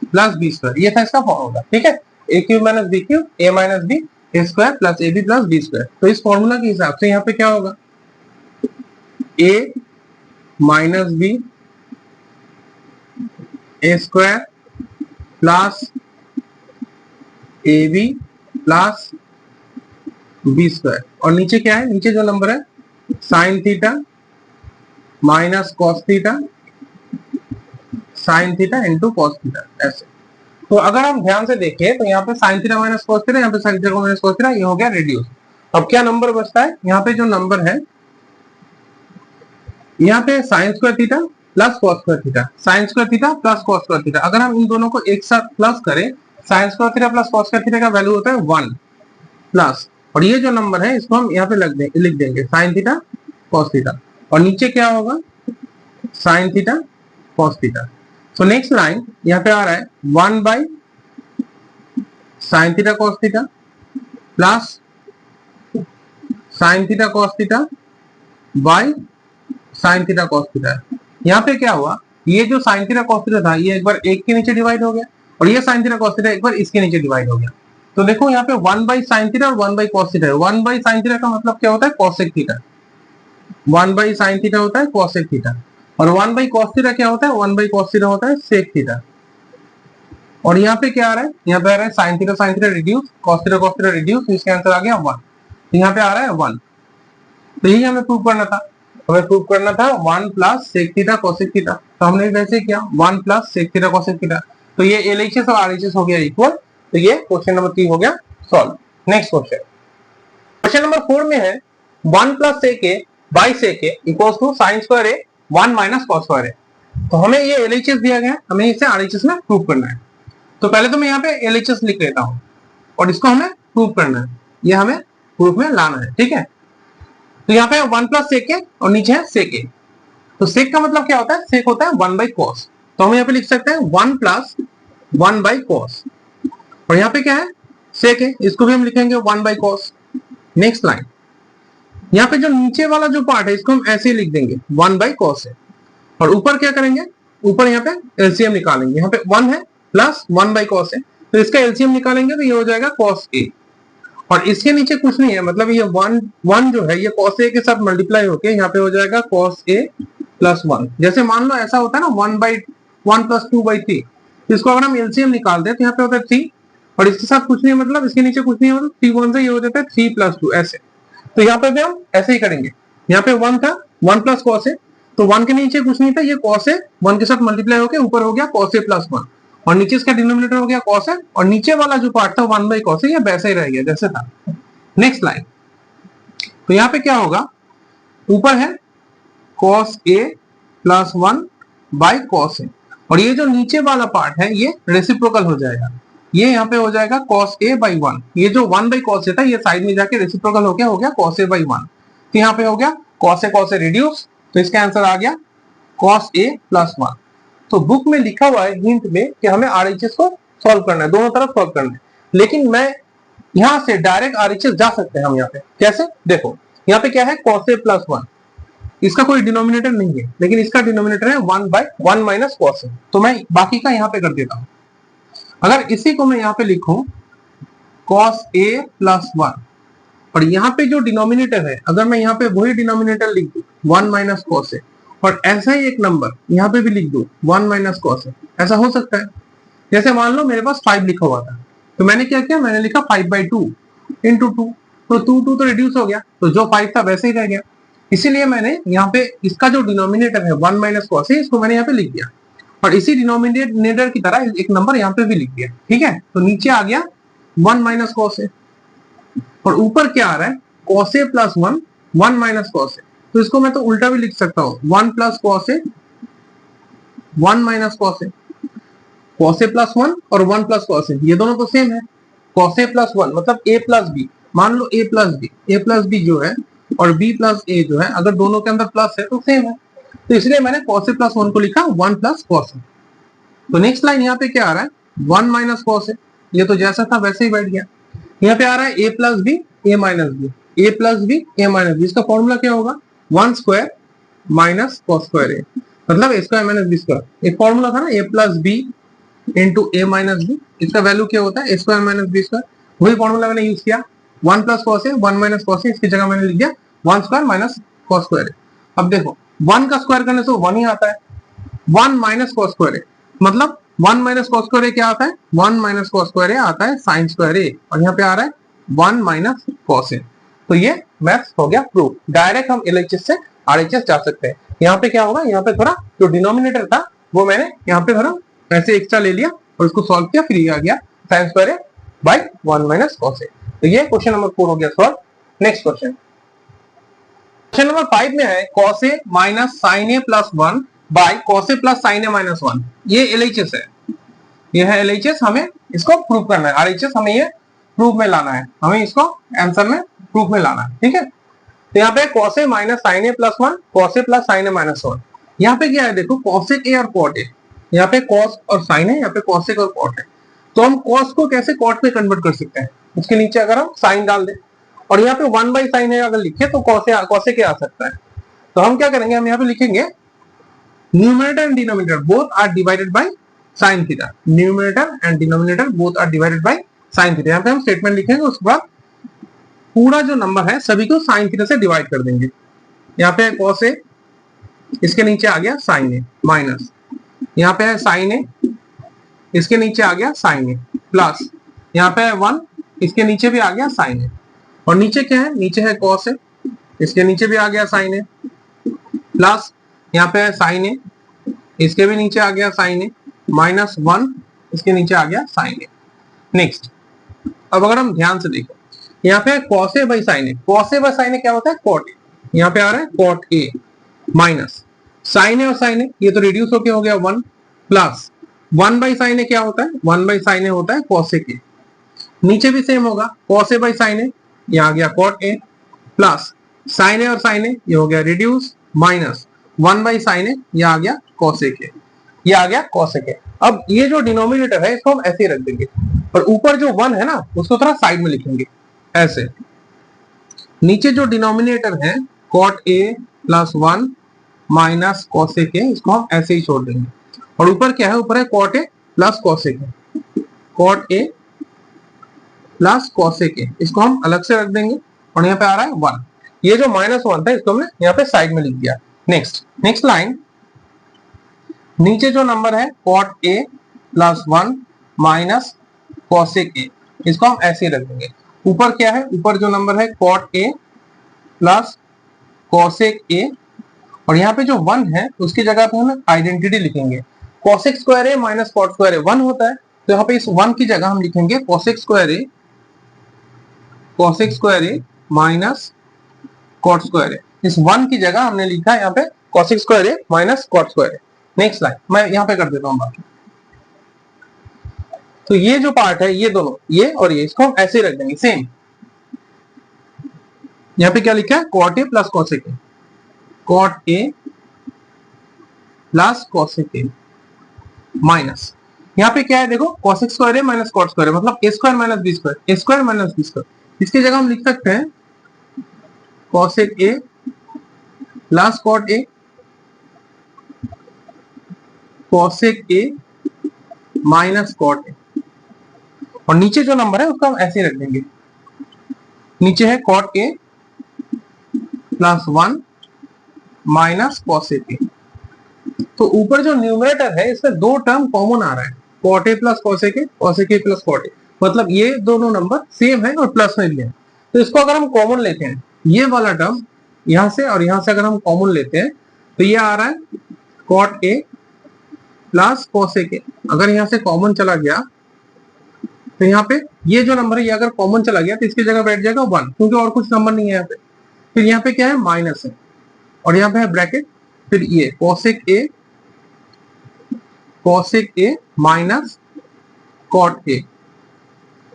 plus B square, ये था इसका फॉर्मूला। ठीक है, a cube minus b cube a minus b a square plus a b plus B square. तो इस फॉर्मूला के हिसाब से यहाँ पे क्या होगा, a minus b a square plus a b plus B square और नीचे क्या है, नीचे जो नंबर है sine theta minus cos theta sine theta into cos theta ऐसे। तो अगर हम ध्यान से देखें तो यहाँ पे sine theta minus cos theta, यहाँ पे sine theta minus cos theta, ये हो गया रेडियस। अब क्या नंबर बचता है, यहाँ पे जो नंबर है यहाँ पे sign square theta plus cos square theta, sign square theta plus cos square theta. अगर हम इन दोनों को एक साथ प्लस करें, sign square theta plus cos square theta का वैल्यू होता है 1 प्लस, और ये जो नंबर है इसको हम यहाँ पे लिख देंगे साइन थीटा कॉस थीटा और नीचे क्या होगा साइन थीटा कॉस थीटा। सो नेक्स्ट लाइन यहाँ पे आ रहा है 1 by sine theta cos theta plus sign theta cos theta by sine theta cos theta. यहाँ पे क्या हुआ, ये जो साइन थीटा कॉस थीटा था ये एक बार एक के नीचे डिवाइड हो गया और ये साइन थीटा कॉस थीटा एक बार इसके नीचे डिवाइड हो गया। तो देखो यहाँ पे 1 बाई साइन थीटा और 1 बाई कॉस थीटा है। 1 बाई साइन थीटा का मतलब क्या होता है, cosec theta. 1 by sine theta होता है कॉसेक थीटा और 1 बाई कॉस थीटा क्या होता है, 1 बाई कॉस थीटा होता है सेक थीटा। और यहाँ पे क्या आ रहा है, यहाँ पे आ रहा है sine theta reduce, cos theta reduce, तो इसका आंसर आ गया 1। तो यहाँ पे आ रहा है 1। तो यही हमें प्रूव करना था, हमें प्रूव करना था 1 plus sec theta cosec theta. तो हमने वैसे किया 1 plus sec theta cosec theta. तो ये एलएचएस और आरएचएस हो गया इक्वल। तो ये क्वेश्चन नंबर 3 हो गया solve. Next question, question number 4 में है 1 plus sec a by sec a equals to sine square a 1 minus cos square ए। तो हमें ये एलएचएस दिया गया है, हमें इसे आरएचएस में प्रूव करना है। तो पहले तो मैं यहाँ पे एलएचएस लिख लेता हूं और इसको हमें प्रूव करना है, ये हमें प्रूफ में लाना है। ठीक है, तो यहाँ पे 1 प्लस सेक ए और नीचे है सेक ए। तो सेक का मतलब क्या होता है, सेक होता है 1 बाई कॉस। तो हम यहाँ पे लिख सकते हैं 1 प्लस 1 बाई कॉस, और यहाँ पे क्या है सेक है, इसको भी हम लिखेंगे 1 बाई कॉस। नेक्स्ट लाइन, यहाँ पे जो नीचे वाला जो पार्ट है इसको हम ऐसे ही लिख देंगे 1 बाई कॉस है, और ऊपर क्या करेंगे, ऊपर यहाँ पे एलसीएम निकालेंगे। यहाँ पे 1 है प्लस 1 बाई कॉस है, तो इसका एलसीएम निकालेंगे तो ये हो जाएगा कॉस ए, और इसके नीचे कुछ नहीं है, मतलब ये 1 जो है ये कॉस ए के साथ मल्टीप्लाई होके यहाँ पे हो जाएगा कॉस ए प्लस 1। जैसे मान लो ऐसा होता है ना 1 प्लस 2/3, तो इसको अगर हम एलसीएम निकालते हैं तो यहाँ पे होता है 3, और इसके साथ कुछ नहीं है, मतलब इसके नीचे कुछ नहीं है, मतलब 3 1 से ये हो जाता है 3 प्लस 2 ऐसे। तो यहाँ पे भी हम ऐसे ही करेंगे, यहाँ पे 1 था 1 प्लस कॉस ए, तो 1 के नीचे कुछ नहीं था, ये कॉस ए 1 के साथ मल्टीप्लाई होकर ऊपर हो गया कॉस ए प्लस 1, और नीचे इसका डिनोमिनेटर हो गया कॉस ए, और नीचे वाला जो पार्ट था 1 बाई कॉस ए ये वैसे ही रह गया जैसे था। नेक्स्ट लाइन, तो यहाँ पे क्या होगा, ऊपर है cos a plus 1 by cos a, और ये जो नीचे वाला पार्ट है ये रेसिप्रोकल हो जाएगा, ये यहाँ पे हो जाएगा कॉस ए बाई 1। ये जो 1 बाई कॉस ए था ये साइड में जाके रेसिप्रोकल हो गया कॉस ए बाई 1। तो यहाँ पे हो गया कॉस ए रिड्यूस, तो इसका आंसर आ गया कॉस ए प्लस 1। तो बुक में लिखा हुआ है हिंट में कि हमें आरएचएस को सॉल्व करना है, दोनों तरफ सॉल्व करना है, लेकिन मैं यहाँ से डायरेक्ट आरएचएस जा सकते हैं हम। यहाँ पे कैसे, देखो यहाँ पे क्या है कॉस ए प्लस 1, इसका कोई डिनोमिनेटर नहीं है, लेकिन इसका डिनोमिनेटर है 1 बाई 1 माइनस कॉस ए, तो मैं बाकी का यहाँ पे कर देता हूँ। अगर इसी को मैं यहाँ पे लिखूं कॉस ए प्लस 1, और यहाँ पे जो डिनोमिनेटर है अगर मैं यहाँ पे वही डिनोमिनेटर लिख दूं 1 माइनस कॉस ए, और ऐसा ही एक नंबर यहाँ पे भी लिख दूं 1 माइनस कॉस ए, ऐसा हो सकता है। जैसे मान लो मेरे पास 5 लिखा हुआ था, तो मैंने क्या किया, मैंने लिखा 5/2 इंटू 2, तो 2 तो रिड्यूस हो गया, तो जो 5 था वैसे ही रह गया। इसीलिए मैंने यहाँ पे इसका जो डिनोमिनेटर है 1 माइनस कॉस ए, इसको मैंने यहाँ पे लिख दिया, और इसी डिनोमिनेटर की तरह एक नंबर यहाँ पे भी लिख दिया। ठीक है, तो नीचे आ गया 1 माइनस कॉस ए, और ऊपर क्या आ रहा है cos a plus 1 1 minus cos a, तो इसको मैं तो उल्टा भी लिख सकता हूँ 1 plus cos a 1 minus cos A. Cos a plus 1 और 1 प्लस कॉस ए ये दोनों तो सेम है, कॉस ए प्लस 1 मतलब ए प्लस बी, मान लो ए प्लस बी जो है और बी प्लस ए जो है, अगर दोनों के अंदर प्लस है तो सेम है, तो इसलिए मैंने कॉस ए प्लस 1 को लिखा 1 प्लस कॉस ए। तो नेक्स्ट लाइन यहाँ पे क्या आ रहा है 1 माइनस कॉस ए, ये तो जैसा था वैसे ही बैठ गया। यहाँ पे आ रहा है ए प्लस बी ए माइनस बी, ए प्लस बी ए माइनस बी, इसका फॉर्मूला क्या होगा 1 square minus cos square A, मतलब A square minus B square. एक फॉर्मूला था ना ए प्लस बी इंटू ए माइनस बी, इसका वैल्यू क्या होता है ए स्क्वायर माइनस बी स्क्वायर, वही फॉर्मूला मैंने यूज किया 1 plus cos a 1 minus cos ए, इसकी जगह मैंने लिख दिया 1 स्क्वायर माइनस कॉस स्क्वायर ए। अब देखो 1 का स्क्वायर करने से 1 ही आता है, 1 माइनस कॉस स्क्वायर ए मतलब 1 माइनस कॉस स्क्वायर ए क्या आता है 1 माइनस कॉस स्क्वायर ए आता है साइन स्क्वायर ए, और यहाँ पे आ रहा है 1 माइनस कॉस ए। तो ये मैथ्स हो गया प्रूफ, डायरेक्ट हम एलएचएस से आरएचएस जा सकते हैं। यहाँ पे क्या होगा, यहाँ पे थोड़ा जो डिनोमिनेटर था वो मैंने यहाँ पे थोड़ा ऐसे एक्स्ट्रा ले लिया और उसको सॉल्व किया, फिर ये आ गया sine square a by 1 minus cos a. तो ये क्वेश्चन नंबर 4 हो गया solve. Next question, question number 5 में है cos a minus sine A plus 1 by cos a plus sine A minus 1। ये एलएचएस है, ये है एलएचएस, हमें इसको प्रूव करना है, आरएचएस हमें ये प्रूफ में लाना है, हमें इसको आंसर में प्रूफ में लाना है। ठीक है, तो यहाँ पे cos a minus sine A plus 1 cos a plus sine A minus 1। यहाँ पे क्या है देखो cosec a और cot a, यहाँ पे cos और sin है, यहाँ पे cosec और cot है, तो हम cos को कैसे cot में कन्वर्ट कर सकते हैं, उसके नीचे अगर हम sin डाल दें, और यहाँ पे 1 बाई साइन है अगर लिखे तो cosec आ सकता है। तो हम क्या करेंगे, हम यहाँ पे लिखेंगे numerator and denominator both are divided by sin theta, numerator and denominator both are divided by sin theta. यहाँ पे हम स्टेटमेंट लिखेंगे, उसके बाद पूरा जो नंबर है सभी को sin थीटा से डिवाइड कर देंगे। यहाँ पे cos a, इसके नीचे आ गया sin a माइनस, यहाँ पे है sin a, इसके नीचे आ गया sin a प्लस, यहाँ पे है 1, इसके नीचे भी आ गया sin a, और नीचे क्या है, नीचे है cos a, इसके नीचे भी आ गया sin a प्लस, यहाँ पे है sin a, इसके भी नीचे आ गया sin a माइनस 1, इसके नीचे आ गया sin a। नेक्स्ट, अब अगर हम ध्यान से देखें, यहाँ पे cos a by sin a, cos a by sin a क्या होता है cot a, यहाँ पे आ रहा है cot a minus sin a और sin a ये तो रिड्यूस होके हो गया 1 प्लस 1 बाई sin a क्या होता है 1 बाई sin a होता है cosec a, नीचे भी सेम होगा cos a by sin a, यहाँ आ गया cot a प्लस साइन ए और साइन ए ये हो गया रिड्यूस, माइनस 1 बाई साइन ए ये आ गया कोसेक ए, ये आ गया कोसेक ए। अब ये जो डिनोमिनेटर है इसको हम ऐसे ही रख देंगे और ऊपर जो 1 है ना उसको थोड़ा साइड में लिखेंगे ऐसे। नीचे जो डिनोमिनेटर है cot A plus 1 minus cosec A, इसको हम ऐसे ही छोड़ देंगे। और ऊपर क्या है, ऊपर है cot A plus cosec A, cot A plus cosec A, इसको हम अलग से रख देंगे। और यहाँ पे आ रहा है 1, ये जो -1 था इसको हमने यहाँ पे साइड में लिख दिया। नेक्स्ट लाइन, नीचे जो नंबर है cot A plus 1 minus cosec A, इसको हम ऐसे ही रख देंगे। ऊपर क्या है, ऊपर जो नंबर है cot A plus cosec A, और यहाँ पे जो 1 है उसकी जगह पे हम आइडेंटिटी लिखेंगे। Cosec square A minus cot square a 1 होता है, तो यहाँ पे इस 1 की जगह हम लिखेंगे cosec square A minus cot square ए। इस 1 की जगह हमने लिखा है यहाँ पे cosec square A minus cot square A. Next line मैं यहाँ पे कर देता हूँ बाकी। तो ये जो पार्ट है ये दोनों, ये और ये, इसको हम ऐसे रख देंगे सेम। यहाँ पे क्या लिखा है, cot A plus cosec A, cot A plus cosec A minus, यहाँ पे क्या है देखो, cosec square A minus cot square A, मतलब A square minus B square, A square minus B square. इसकी जगह हम लिख सकते हैं cosec A plus cot A, cosec A minus cot A, और नीचे जो नंबर है उसको हम ऐसे रख देंगे। नीचे है cot A plus 1 minus cosec A. तो ऊपर जो न्यूमरेटर है इसमें दो टर्म कॉमन आ रहा है, cot A plus cosec A, cosec A plus cot A, मतलब ये दोनों नंबर सेम है और प्लस में भी है। तो इसको अगर हम कॉमन लेते हैं, ये वाला टर्म यहां से और यहां से अगर हम कॉमन लेते हैं तो ये आ रहा है cot A plus cosec A. अगर यहां से कॉमन चला गया तो यहाँ पे ये जो नंबर है ये अगर कॉमन चला गया तो इसकी जगह बैठ जाएगा 1, क्योंकि और कुछ नंबर नहीं है यहाँ पे। फिर यहाँ पे क्या है, माइनस है, और यहाँ पे है ब्रैकेट, फिर ये cosec A minus cot A,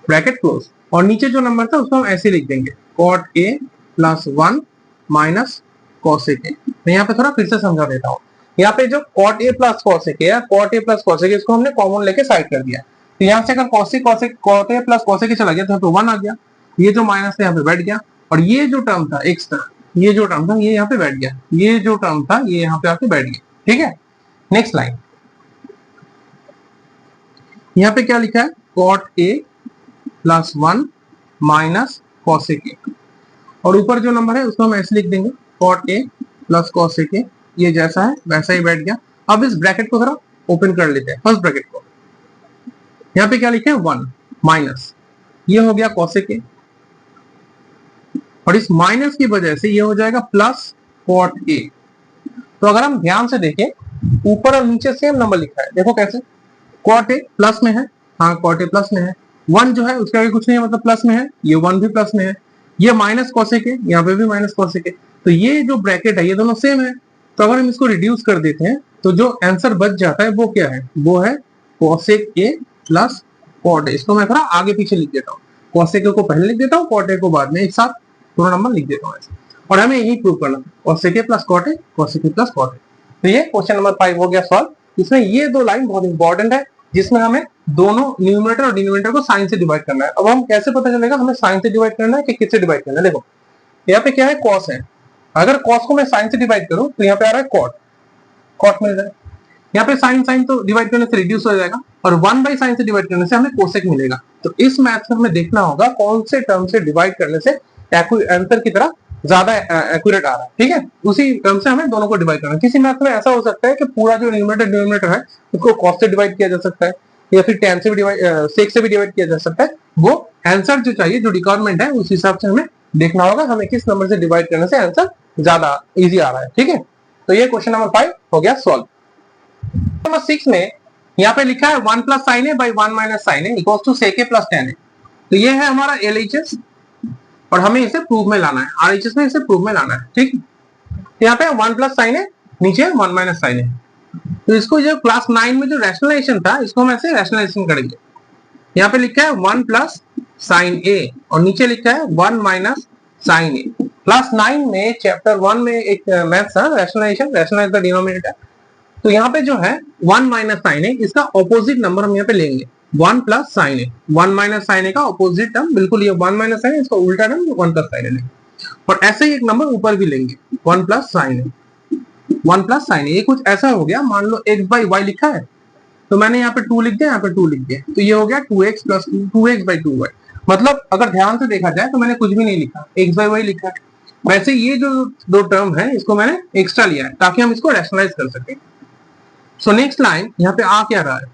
bracket close. और नीचे जो नंबर था उसको हम ऐसे लिख देंगे, cot A plus 1 minus cosec A. मैं यहाँ पे थोड़ा फिर से समझा देता हूँ। यहाँ पे जो cot A plus cosec A, cot A plus cosec A, इसको हमने कॉमन लेके साइड कर दिया। तो यहाँ से अगर cot A plus cosec A चला गया तो यहाँ पे 1 आ गया, ये जो माइनस था यहाँ पे बैठ गया, और ये जो टर्म था एक्स्ट्रा, ये जो टर्म था ये यहाँ पे बैठ गया, ये जो टर्म था ये यहाँ पे आके बैठ गया। ठीक है, नेक्स्ट लाइन, यहाँ पे क्या लिखा है, cot A plus 1 minus cosec A, और ऊपर जो नंबर है उसको हम ऐसे लिख देंगे, cot A plus cosec A, ये जैसा है वैसा ही बैठ गया। अब इस ब्रैकेट को थोड़ा ओपन कर लेते हैं, फर्स्ट ब्रैकेट को। यहाँ पे क्या लिखा है, 1 माइनस, ये हो गया कोसेक ए, और इस माइनस की वजह से ये हो जाएगा प्लस कॉट ए। तो अगर हम ध्यान से देखें, ऊपर और नीचे सेम नंबर लिखा है, देखो कैसे, कॉट ए प्लस में है, हाँ कॉट ए प्लस में है, 1 जो है उसके आगे कुछ नहीं है, मतलब प्लस में है, ये 1 भी प्लस में है, ये माइनस कोसेक है, यहाँ पे भी माइनस कोसेक है। तो ये जो ब्रैकेट है ये दोनों सेम है। तो अगर हम इसको रिड्यूस कर देते हैं तो जो आंसर बच जाता है वो क्या है, वो है cosec A plus cot A. इसको मैं थोड़ा आगे पीछे लिख देता हूँ, कोसेक ए को पहले लिख देता हूँ, कॉट ए को बाद में, एक साथ दोनों नंबर लिख देता हूँ ऐसे। और हमें यही प्रूव करना, cosec A plus cot A, cosec A plus cot A. तो ये क्वेश्चन नंबर 5 हो गया सॉल्व। इसमें ये दो लाइन बहुत इंपॉर्टेंट है, जिसमें हमें दोनों न्यूमरेटर और डिनोमिनेटर को साइन से डिवाइड करना है। अब हम कैसे पता चलेगा हमें साइन से डिवाइड करना है कि किससे डिवाइड करना है। देखो यहाँ पे क्या है, कॉस है, अगर कॉस को मैं साइन से डिवाइड करूं तो यहाँ पे आ रहा है कॉट, कॉट मिल जाएगा। यहाँ पे साइन तो डिवाइड करने से रिड्यूस हो जाएगा, और 1 बाई साइन से डिवाइड करने से हमें कोसेक मिलेगा। तो इस मैथ में हमें देखना होगा कौन से टर्म से डिवाइड करने से आंसर की तरह ज्यादा एक्यूरेट आ रहा है। ठीक है, उसी टर्म से हमें दोनों को डिवाइड करना है। किसी मैथ में ऐसा हो सकता है कि पूरा जो न्यूमरेटर डिनोमिनेटर है उसको कॉस से डिवाइड किया जा सकता है, या फिर tan से भी डिवाइड, सेक से भी डिवाइड किया जा सकता है। वो आंसर जो चाहिए, जो रिक्वायरमेंट है, उस हिसाब से हमें देखना होगा हमें किस नंबर से डिवाइड करने से आंसर ज्यादा इजी आ रहा है। ठीक है, तो ये क्वेश्चन नंबर 5 हो गया सॉल्व। नंबर 6 में यहाँ पे लिखा है 1 plus sine A by 1 minus sine A equals to sec A plus tan A. तो ये है हमारा LHS, और हमें इसे प्रूफ में लाना है, RHS में इसे प्रूफ में लाना है। ठीक, यहाँ पे 1 प्लस साइन ए, नीचे 1 माइनस साइन ए। तो इसको जो क्लास 9 में जो रैशनलाइजेशन था, इसको हम ऐसे रैशनलाइजेशन करेंगे। यहाँ पे लिखा है 1 प्लस साइन ए, और नीचे लिखा है 1 माइनस साइन ए। क्लास 9 में चैप्टर 1 में एक मैथ्स था रैशनलाइजेशन, रैशनलाइज द डिनोमिनेटर। तो यहाँ पे जो है 1 माइनस साइन ए, इसका ऑपोजिट नंबर हम यहाँ पे लेंगे 1 प्लस साइन ए। 1 माइनस साइन ए का ऑपोजिट टर्म बिल्कुल ये 1 माइनस साइन ए, इसका उल्टा टर्म 1 प्लस साइन ए लेंगे। और ऐसे ही एक नंबर ऊपर भी लेंगे 1 प्लस साइन ए, 1 प्लस साइन ए। ये कुछ ऐसा हो गया, मान लो x बाई वाई लिखा है तो मैंने यहाँ पे 2 लिख दिया, यहाँ पे 2 लिख दिया, तो ये हो गया 2x plus 2x by 2y। मतलब अगर ध्यान से देखा जाए तो मैंने कुछ भी नहीं लिखा, x बाई वाई लिखा है। वैसे ये जो दो टर्म है इसको मैंने एक्स्ट्रा लिया है ताकि हम इसको रैशनलाइज कर सकें। सो नेक्स्ट लाइन यहाँ पे आ क्या रहा है,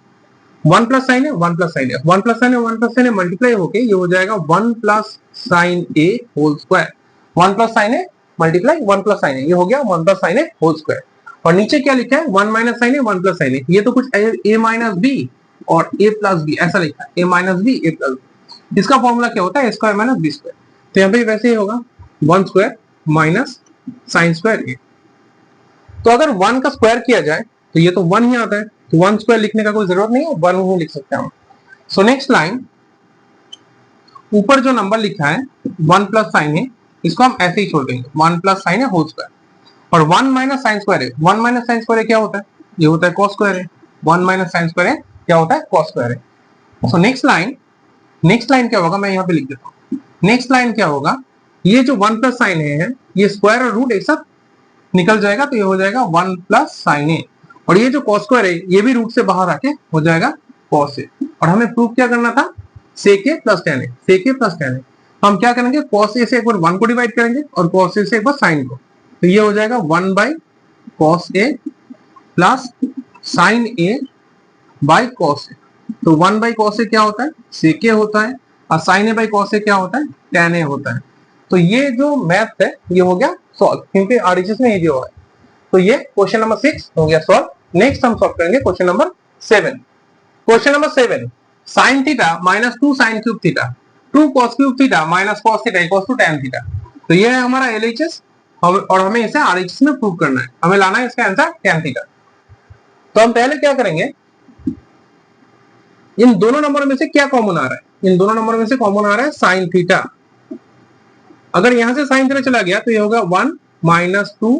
1 प्लस साइन है, 1 प्लस साइन है, 1 प्लस साइन है, 1 प्लस साइन है मल्टीप्लाई होके ये हो जाएगा 1 प्लस साइन ए होल स्क्वायर। 1 प्लस साइन है मल्टीप्लाई 1 प्लस साइन है, ये हो गया 1 प्लस साइन ए होल स्क्वायर। और नीचे क्या लिखा है 1 माइनस साइन है 1 प्लस साइन है, ये तो कुछ a माइनस बी और a प्लस बी ऐसा लिखा है, a minus B a plus B. इसका फॉर्मूला क्या होता है, a square minus B square. तो यहाँ पे वैसे ही होगा 1 स्क्वायर माइनस साइन स्क्वायर ए। तो अगर 1 का स्क्वायर किया जाए तो ये तो 1 ही आता है, तो 1 स्क्वायर लिखने का कोई जरूरत नहीं है, 1 ही लिख सकते हैं हम। सो नेक्स्ट लाइन, ऊपर जो नंबर लिखा है 1 प्लस साइन है, इसको हम ऐसे ही छोड़ देंगे, 1 प्लस साइन है होल स्क्वायर। और 1 माइनस साइन स्क्वायर है, 1 माइनस साइन स्क्वायर क्या होता है, ये होता है कॉस स्क्वायर है। 1 माइनस साइन स्क्वायर है क्या होता है, कॉस स्क्वायर है। सो नेक्स्ट लाइन क्या होगा, मैं यहाँ पे लिख देता हूँ। नेक्स्ट लाइन क्या होगा, ये जो 1 प्लस साइन है ये स्क्वायर और रूट एक साथ निकल जाएगा, तो ये हो जाएगा 1 प्लस साइन ए। और ये जो कॉस स्क्वायर है ये भी रूट से बाहर आके हो जाएगा कॉस ए। और हमें प्रूव क्या करना था, सेक A plus ten A, sec A plus ten ए। हम क्या करेंगे, कॉस ए से एक बार 1 को डिवाइड करेंगे और कॉस ए से एक बार साइन को, तो ये हो जाएगा 1 by cos a plus sine A by cos a. तो 1 बाई कॉस ए क्या होता है, सेक ए होता है, और साइन ए बाई कॉस ए क्या होता है, टेन ए होता है। तो ये जो मैथ है ये हो गया सॉल्व, क्योंकि आरएचएस में ये जो है। तो ये क्वेश्चन नंबर 6 हो गया सॉल्व। नेक्स्ट हम सॉल्व करेंगे question number 7। Question number 7, sine theta minus 2 sine cube theta 2 cos cube theta minus cos theta equals to tan theta. तो ये है हमारा एलएचएस और हमें इसे आरएचएस में प्रूव करना है, हमें लाना है इसका आंसर tan थीटा। तो हम पहले क्या करेंगे, इन दोनों नंबरों में से क्या कॉमन आ रहा है, इन दोनों नंबरों में से कॉमन आ रहा है साइन थीटा। अगर यहां से साइन थीटा चला गया तो ये होगा 1 माइनस 2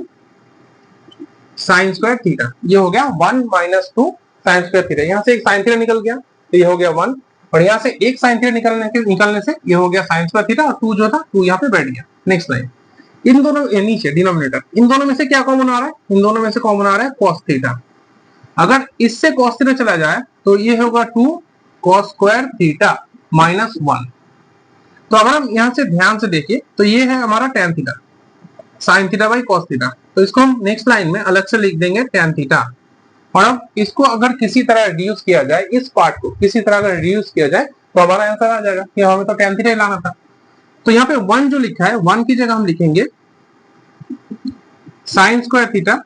साइन स्क्वायर थीटा, ये हो गया 1 माइनस 2 साइन स्क्वायर थीटा। यहां से एक साइन थीटा निकल गया तो ये हो गया 1, और यहां से एक साइन थीटा निकलने से ये हो गया साइन स्क्वायर थीटा, और 2 जो था 2 यहाँ पे बैठ गया। नेक्स्ट लाइन, इन दोनों नीचे डिनोमिनेटर, इन दोनों में से क्या कॉमन आ रहा है, इन दोनों में से कॉमन आ रहा है cos थीटा। अगर इससे cos थीटा चला जाए तो ये होगा 2 cos स्क्वायर थीटा माइनस 1। तो अगर हम यहां से ध्यान से देखिए तो ये है हमारा tan theta, sine theta by cos theta. तो इसको हम नेक्स्ट लाइन में अलग से लिख देंगे tan थीटा। और अब इसको अगर किसी तरह रिड्यूस किया जाए, इस पार्ट को किसी तरह अगर रिड्यूस किया जाए तो हमारा आंसर आ जाएगा कि हमें तो tan थीटा लाना था। तो यहाँ पे 1 जो लिखा है 1 की जगह हम लिखेंगे sign square theta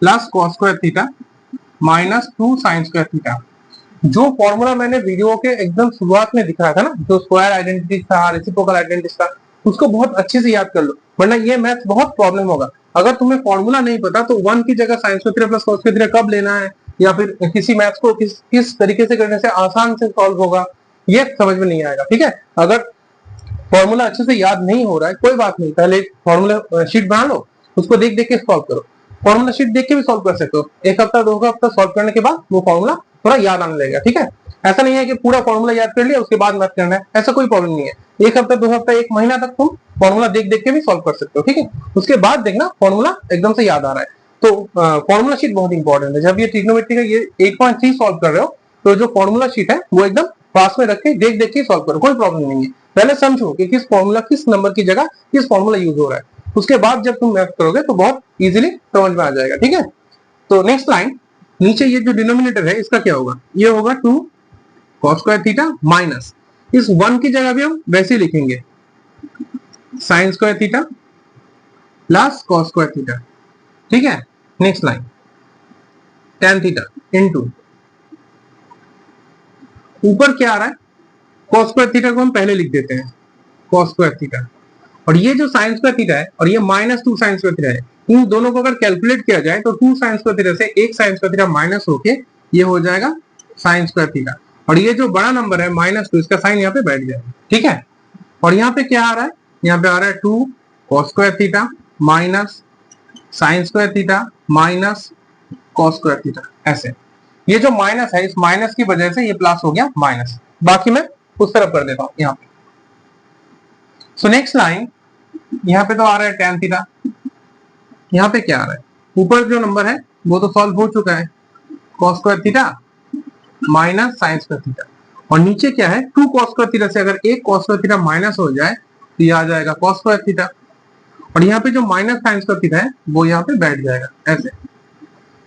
plus cos square theta minus 2 sign square theta. जो फॉर्मूला मैंने वीडियो के एकदम शुरुआत में दिखाया था ना, जो स्क्वायर आइडेंटिटी था, रेसिप्रोकल आइडेंटिटी था, उसको बहुत अच्छे से याद कर लो, वरना ये मैथ बहुत प्रॉब्लम होगा। अगर तुम्हें फॉर्मूला नहीं पता तो 1 की जगह sign square theta plus cos square theta कब लेना है, या फिर किसी मैथ्स को किस तरीके से करने से आसान से सॉल्व होगा, ये समझ में नहीं आएगा। ठीक है, अगर फॉर्मूला अच्छे से याद नहीं हो रहा है कोई बात नहीं, पहले फॉर्मूला शीट बना लो, उसको देख देख के सॉल्व करो। फॉर्मूला शीट देख के भी सॉल्व कर सकते हो, एक हफ्ता 2 हफ्ता सॉल्व करने के बाद वो फॉर्मूला थोड़ा याद आने लगेगा। ठीक है, ऐसा नहीं है कि पूरा फॉर्मूला याद कर लिया उसके बाद मैथ करना है, ऐसा कोई प्रॉब्लम नहीं है। एक हफ्ता 2 हफ्ता 1 महीना तक तुम फॉर्मूला देख देख के भी सॉल्व कर सकते हो। ठीक है, उसके बाद देखना फॉर्मूला एकदम से याद आ रहा है। तो फॉर्मूला शीट बहुत इंपॉर्टेंट है। जब ये ट्रिग्नोमेट्री का ये 8.3 सॉल्व कर रहे हो तो जो फॉर्मूला शीट है वो एकदम पास में रख के देख देख के सॉल्व करो, कोई प्रॉब्लम नहीं है। पहले समझो कि किस फॉर्मूला किस नंबर की जगह किस फॉर्मूला यूज हो रहा है, उसके बाद जब तुम मैथ करोगे तो बहुत इजीली समझ में आ जाएगा। ठीक है, तो नेक्स्ट लाइन, नीचे ये जो डिनोमिनेटर है इसका क्या होगा, ये होगा 2 cos स्क्वायर थीटा माइनस इस 1 की जगह भी हम वैसे ही लिखेंगे sign square theta plus cos square theta. ठीक है, next line tan theta into ऊपर क्या आ रहा है cos स्क्वायर थीटा को हम पहले लिख देते हैं cos स्क्वायर थीटा, और ये जो साइन स्क्वायर थीटा है और ये माइनस 2 साइन स्क्वायर थीटा है, इन दोनों को अगर कैलकुलेट किया जाए तो 2 साइन स्क्वायर थीटा से एक साइन स्क्वायर थीटा माइनस होके ये हो जाएगा साइन स्क्वायर थीटा, और ये जो बड़ा नंबर है माइनस 2 इसका साइन यहाँ पे बैठ जाएगा। ठीक है, और यहाँ पे क्या आ रहा है, यहाँ पे आ रहा है 2 cos square theta minus sine square theta minus cos square theta, ऐसे। ये जो माइनस है, इस माइनस की वजह से ये प्लस हो गया माइनस। बाकी मैं उस तरफ कर देता हूं यहाँ पे। सो नेक्स्ट लाइन, यहाँ पे तो आ रहा है tan थीटा, यहाँ पे क्या आ रहा है, ऊपर जो नंबर है वो तो सॉल्व हो चुका है, cos square theta minus sine square theta, और नीचे क्या है 2 cos स्क्वायर थीटा से अगर एक cos स्क्वायर थीटा माइनस हो जाए तो ये आ जाएगा cos स्क्वायर थीटा, और यहाँ पे जो माइनस साइन स्क्वायर थीटा है वो यहाँ पे बैठ जाएगा ऐसे।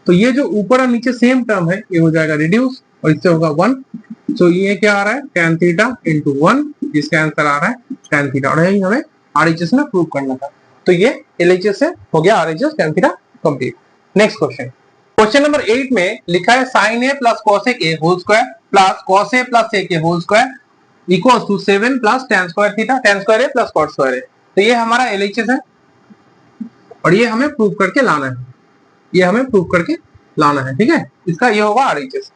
तो ये जो ऊपर और नीचे सेम टर्म है ये हो जाएगा रिड्यूस और इससे होगा 1। तो ये क्या आ रहा है tan थीटा इंटू 1, जिसका आंसर आ रहा है tan थीटा, और यही हमें RHS में प्रूव करना था। तो ये LHS से हो गया RHS tan theta complete. Next question, question number 8 में लिखा है sin a plus cos a whole square plus cos a plus a के whole square equals to 7 plus tan square theta tan square a plus cos square a। तो ये हमारा LHS है और ये हमें प्रूव करके लाना है, ये हमें प्रूव करके लाना है, ठीक है। इसका ये होगा RHS।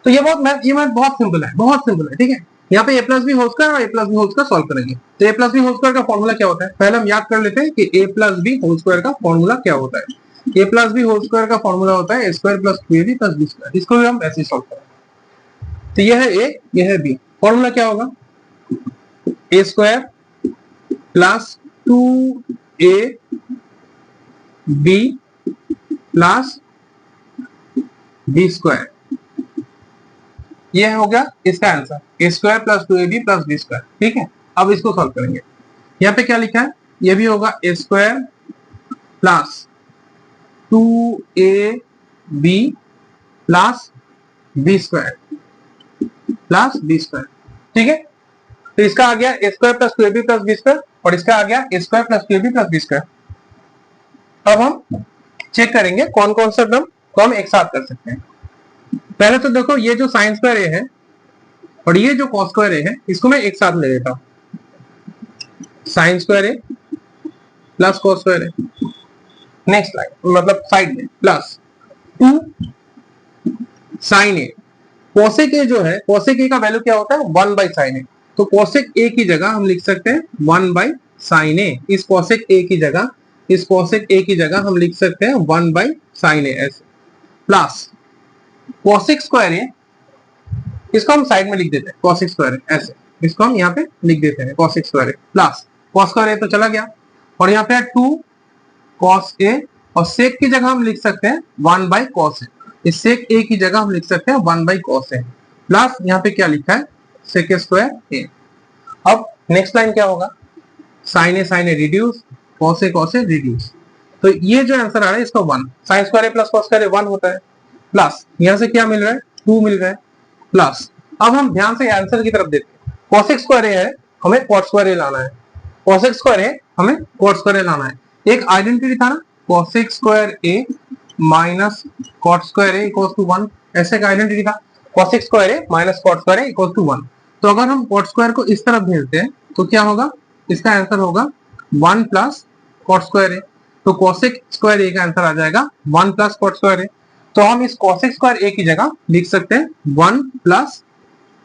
तो ये मैथ बहुत सिंपल है, बहुत सिंपल है, ठीक है। यहाँ पे a plus B whole square और a plus B whole square solve करेंगे। तो a plus B whole square का फॉर्मूला क्या होता है, पहले हम याद कर लेते हैं कि a plus B whole square का फॉर्मूला क्या होता है। a plus B whole square का फॉर्मूला होता है a square plus 2ab plus b square. इसको भी हम ऐसे ही सॉल्व करेंगे। तो ये है a, ये है b, फॉर्मूला क्या होगा, a square plus 2ab plus b square, ये हो गया इसका answer, a square plus 2ab plus b square, ठीक है। अब इसको सॉल्व करेंगे। यहाँ पे क्या लिखा है, ये भी होगा a square plus 2ab plus b square plus b square, ठीक है। तो इसका आ गया a square plus 2ab plus b square और इसका आ गया a square plus 2ab plus b square. अब हम चेक करेंगे कौन कौन सा टर्म को हम एक साथ कर सकते हैं। पहले तो देखो ये जो साइन स्क्वायर ए है और ये जो कॉस स्क्वायर ए है, इसको मैं एक साथ ले लेता हूं, sine square A plus cos square A. Next line मतलब साइड में plus 2 sine A, cosec A जो है, कोसेक ए का वैल्यू क्या होता है 1 बाई साइन ए, तो कोसेक ए की जगह हम लिख सकते हैं 1 बाई साइन ए। इस कोसेक ए की जगह, इस कोसेक ए की जगह हम लिख सकते हैं 1 बाई साइन ए ऐसे, प्लस कोसेक स्क्वायर ए, इसको हम साइड में लिख देते हैं कोसेक स्क्वायर ए ऐसे, इसको हम यहाँ पे लिख देते हैं कोसेक स्क्वायर ए, प्लस कॉस स्क्वायर ए तो चला गया और यहाँ पे 2 कॉस ए, और सेक की जगह हम लिख सकते हैं 1 बाई कॉस ए, इस सेक ए की जगह हम लिख सकते हैं 1 बाई कॉस ए, प्लस यहाँ पे क्या लिखा है सेक स्क्वायर ए। अब नेक्स्ट लाइन क्या होगा, sign A reduce, cos A reduce. तो ये जो आंसर आ रहा है इसका 1, sign square A plus cos square a 1 होता है, प्लस यहां से क्या मिल रहा है 2 मिल रहा है, प्लस अब हम ध्यान से आंसर की तरफ देखते हैं, कोसेक स्क्वायर ए है हमें कॉट स्क्वायर ए लाना है, कोसेक स्क्वायर ए हमें कॉट स्क्वायर ए लाना है। एक आइडेंटिटी था ना, cosec square A minus cot square A equals to 1, ऐसे का आइडेंटिटी था, cosec square A minus cot square A equals to 1। तो अगर हम कॉट स्क्वायर को इस तरफ भेजते हैं तो क्या होगा, इसका आंसर होगा 1 प्लस कॉट स्क्वायर ए। तो कोसेक स्क्वायर ए का आंसर आ जाएगा 1 प्लस कॉट स्क्वायर ए। तो हम इस कोसेक स्क्वायर ए की जगह लिख सकते हैं 1 plus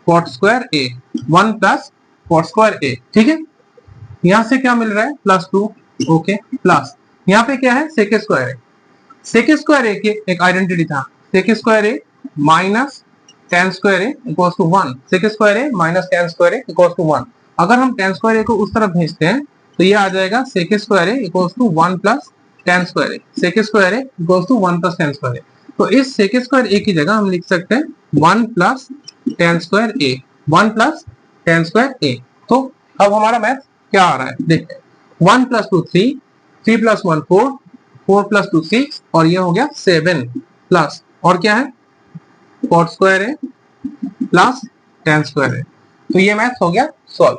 cot square a, 1 plus cot square ए, ठीक है। यहां से क्या मिल रहा है +2, ओके, प्लस यहाँ पे क्या है sec square a, sec square ए की एक आइडेंटिटी था, sec square A minus tan square A equals to 1, sec square A minus tan square A equals to 1। अगर हम tan स्क्वायर ए को उस तरफ भेजते हैं तो ये आ जाएगा sec square A equals to 1 plus tan square a, sec square A equals to 1 plus tan square ए। तो इस सेक स्क्वायर ए की जगह हम लिख सकते हैं 1 plus tan square a, 1 plus tan square ए। तो अब हमारा मैथ क्या आ रहा है देखते हैं, 1 प्लस 2 3, 3 प्लस 1 4, 4 प्लस 2 6 और ये हो गया 7 प्लस और क्या है कॉट स्क्वायर ए प्लस tan स्क्वायर ए। तो ये मैथ हो गया सॉल्व,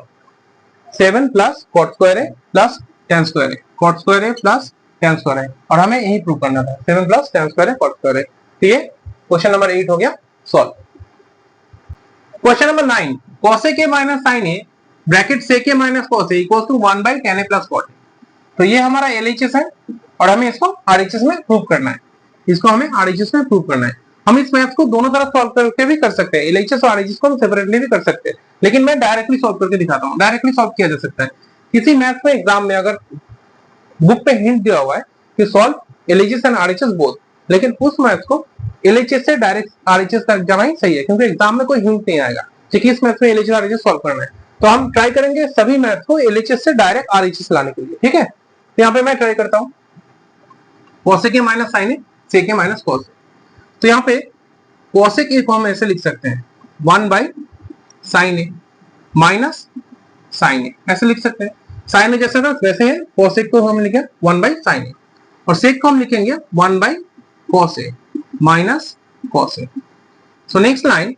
7 प्लस कॉट स्क्वायर ए प्लस tan स्क्वायर ए, कॉट स्क्वायर ए प्लस tan स्क्वायर ए, और हमें यही प्रूव करना था 7 प्लस tan स्क्वायर ए कॉट स्क्वायर ए। तो ये क्वेश्चन नंबर 8 हो गया solve. Question number 9, cosec a minus sin a bracket sec a minus cos a equals to 1 by tan a plus cot a। तो ये हमारा LHS है और हमें इसको RHS में प्रूव करना है, इसको हमें RHS में प्रूव करना है। हम इस मैथ को दोनों तरफ सॉल्व करके भी कर सकते हैं, LHS और RHS को हम सेपरेटली भी कर सकते हैं, लेकिन मैं डायरेक्टली सॉल्व करके दिखाता हूँ। डायरेक्टली सॉल्व किया जा सकता है। किसी मैथ में एग्जाम में अगर बुक पे हिंट दिया हुआ है कि solve LHS and RHS both, लेकिन उस मैथ्स को एलएचएस से डायरेक्ट आरएचएस तक जाना ही सही है, क्योंकि एग्जाम में कोई हिंट नहीं आएगा कि किस मैथ्स में एलएचएस आरएचएस सॉल्व करना है। तो हम ट्राई करेंगे सभी मैथ्स को एलएचएस से डायरेक्ट आरएचएस लाने के लिए, ठीक है। तो यहाँ पे मैं ट्राई करता हूँ cosec a minus sin a sec a minus cos a। तो यहाँ पे cosec a को हम ऐसे लिख सकते हैं 1 by sin a minus sin a, ऐसे लिख सकते हैं। sin a जैसे था वैसे है, cosec को हम लिखें 1 बाई sin a, और sec को हम लिखेंगे 1 by cos a minus cos a। So next line,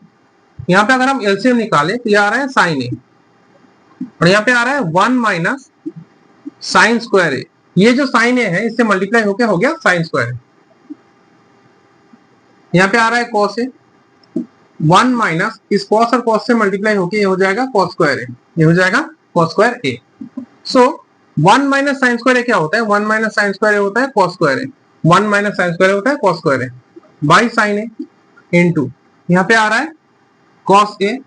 यहाँ पे अगर हम एलसीएम निकालें तो ये आ रहा है sin a, और यहाँ पे आ रहा है 1 माइनस साइन स्क्वायर a। ये जो साइन ए है इससे मल्टीप्लाई होकर हो गया साइन स्क्वायर। यहाँ पे आ रहा है कॉस ए, 1 माइनस इस कॉस और कॉस से मल्टीप्लाई होकर ये हो जाएगा कॉस स्क्वायर ए, ये हो जाएगा कॉस स्क्वायर ए। सो 1 माइनस साइन स्क्वायर ए क्या होता है, 1 माइनस साइन स्क्वायर ए होता है cos square a, 1 minus sine square a होता है cos square a by sine A into यहाँ पे आ रहा है कॉस ए,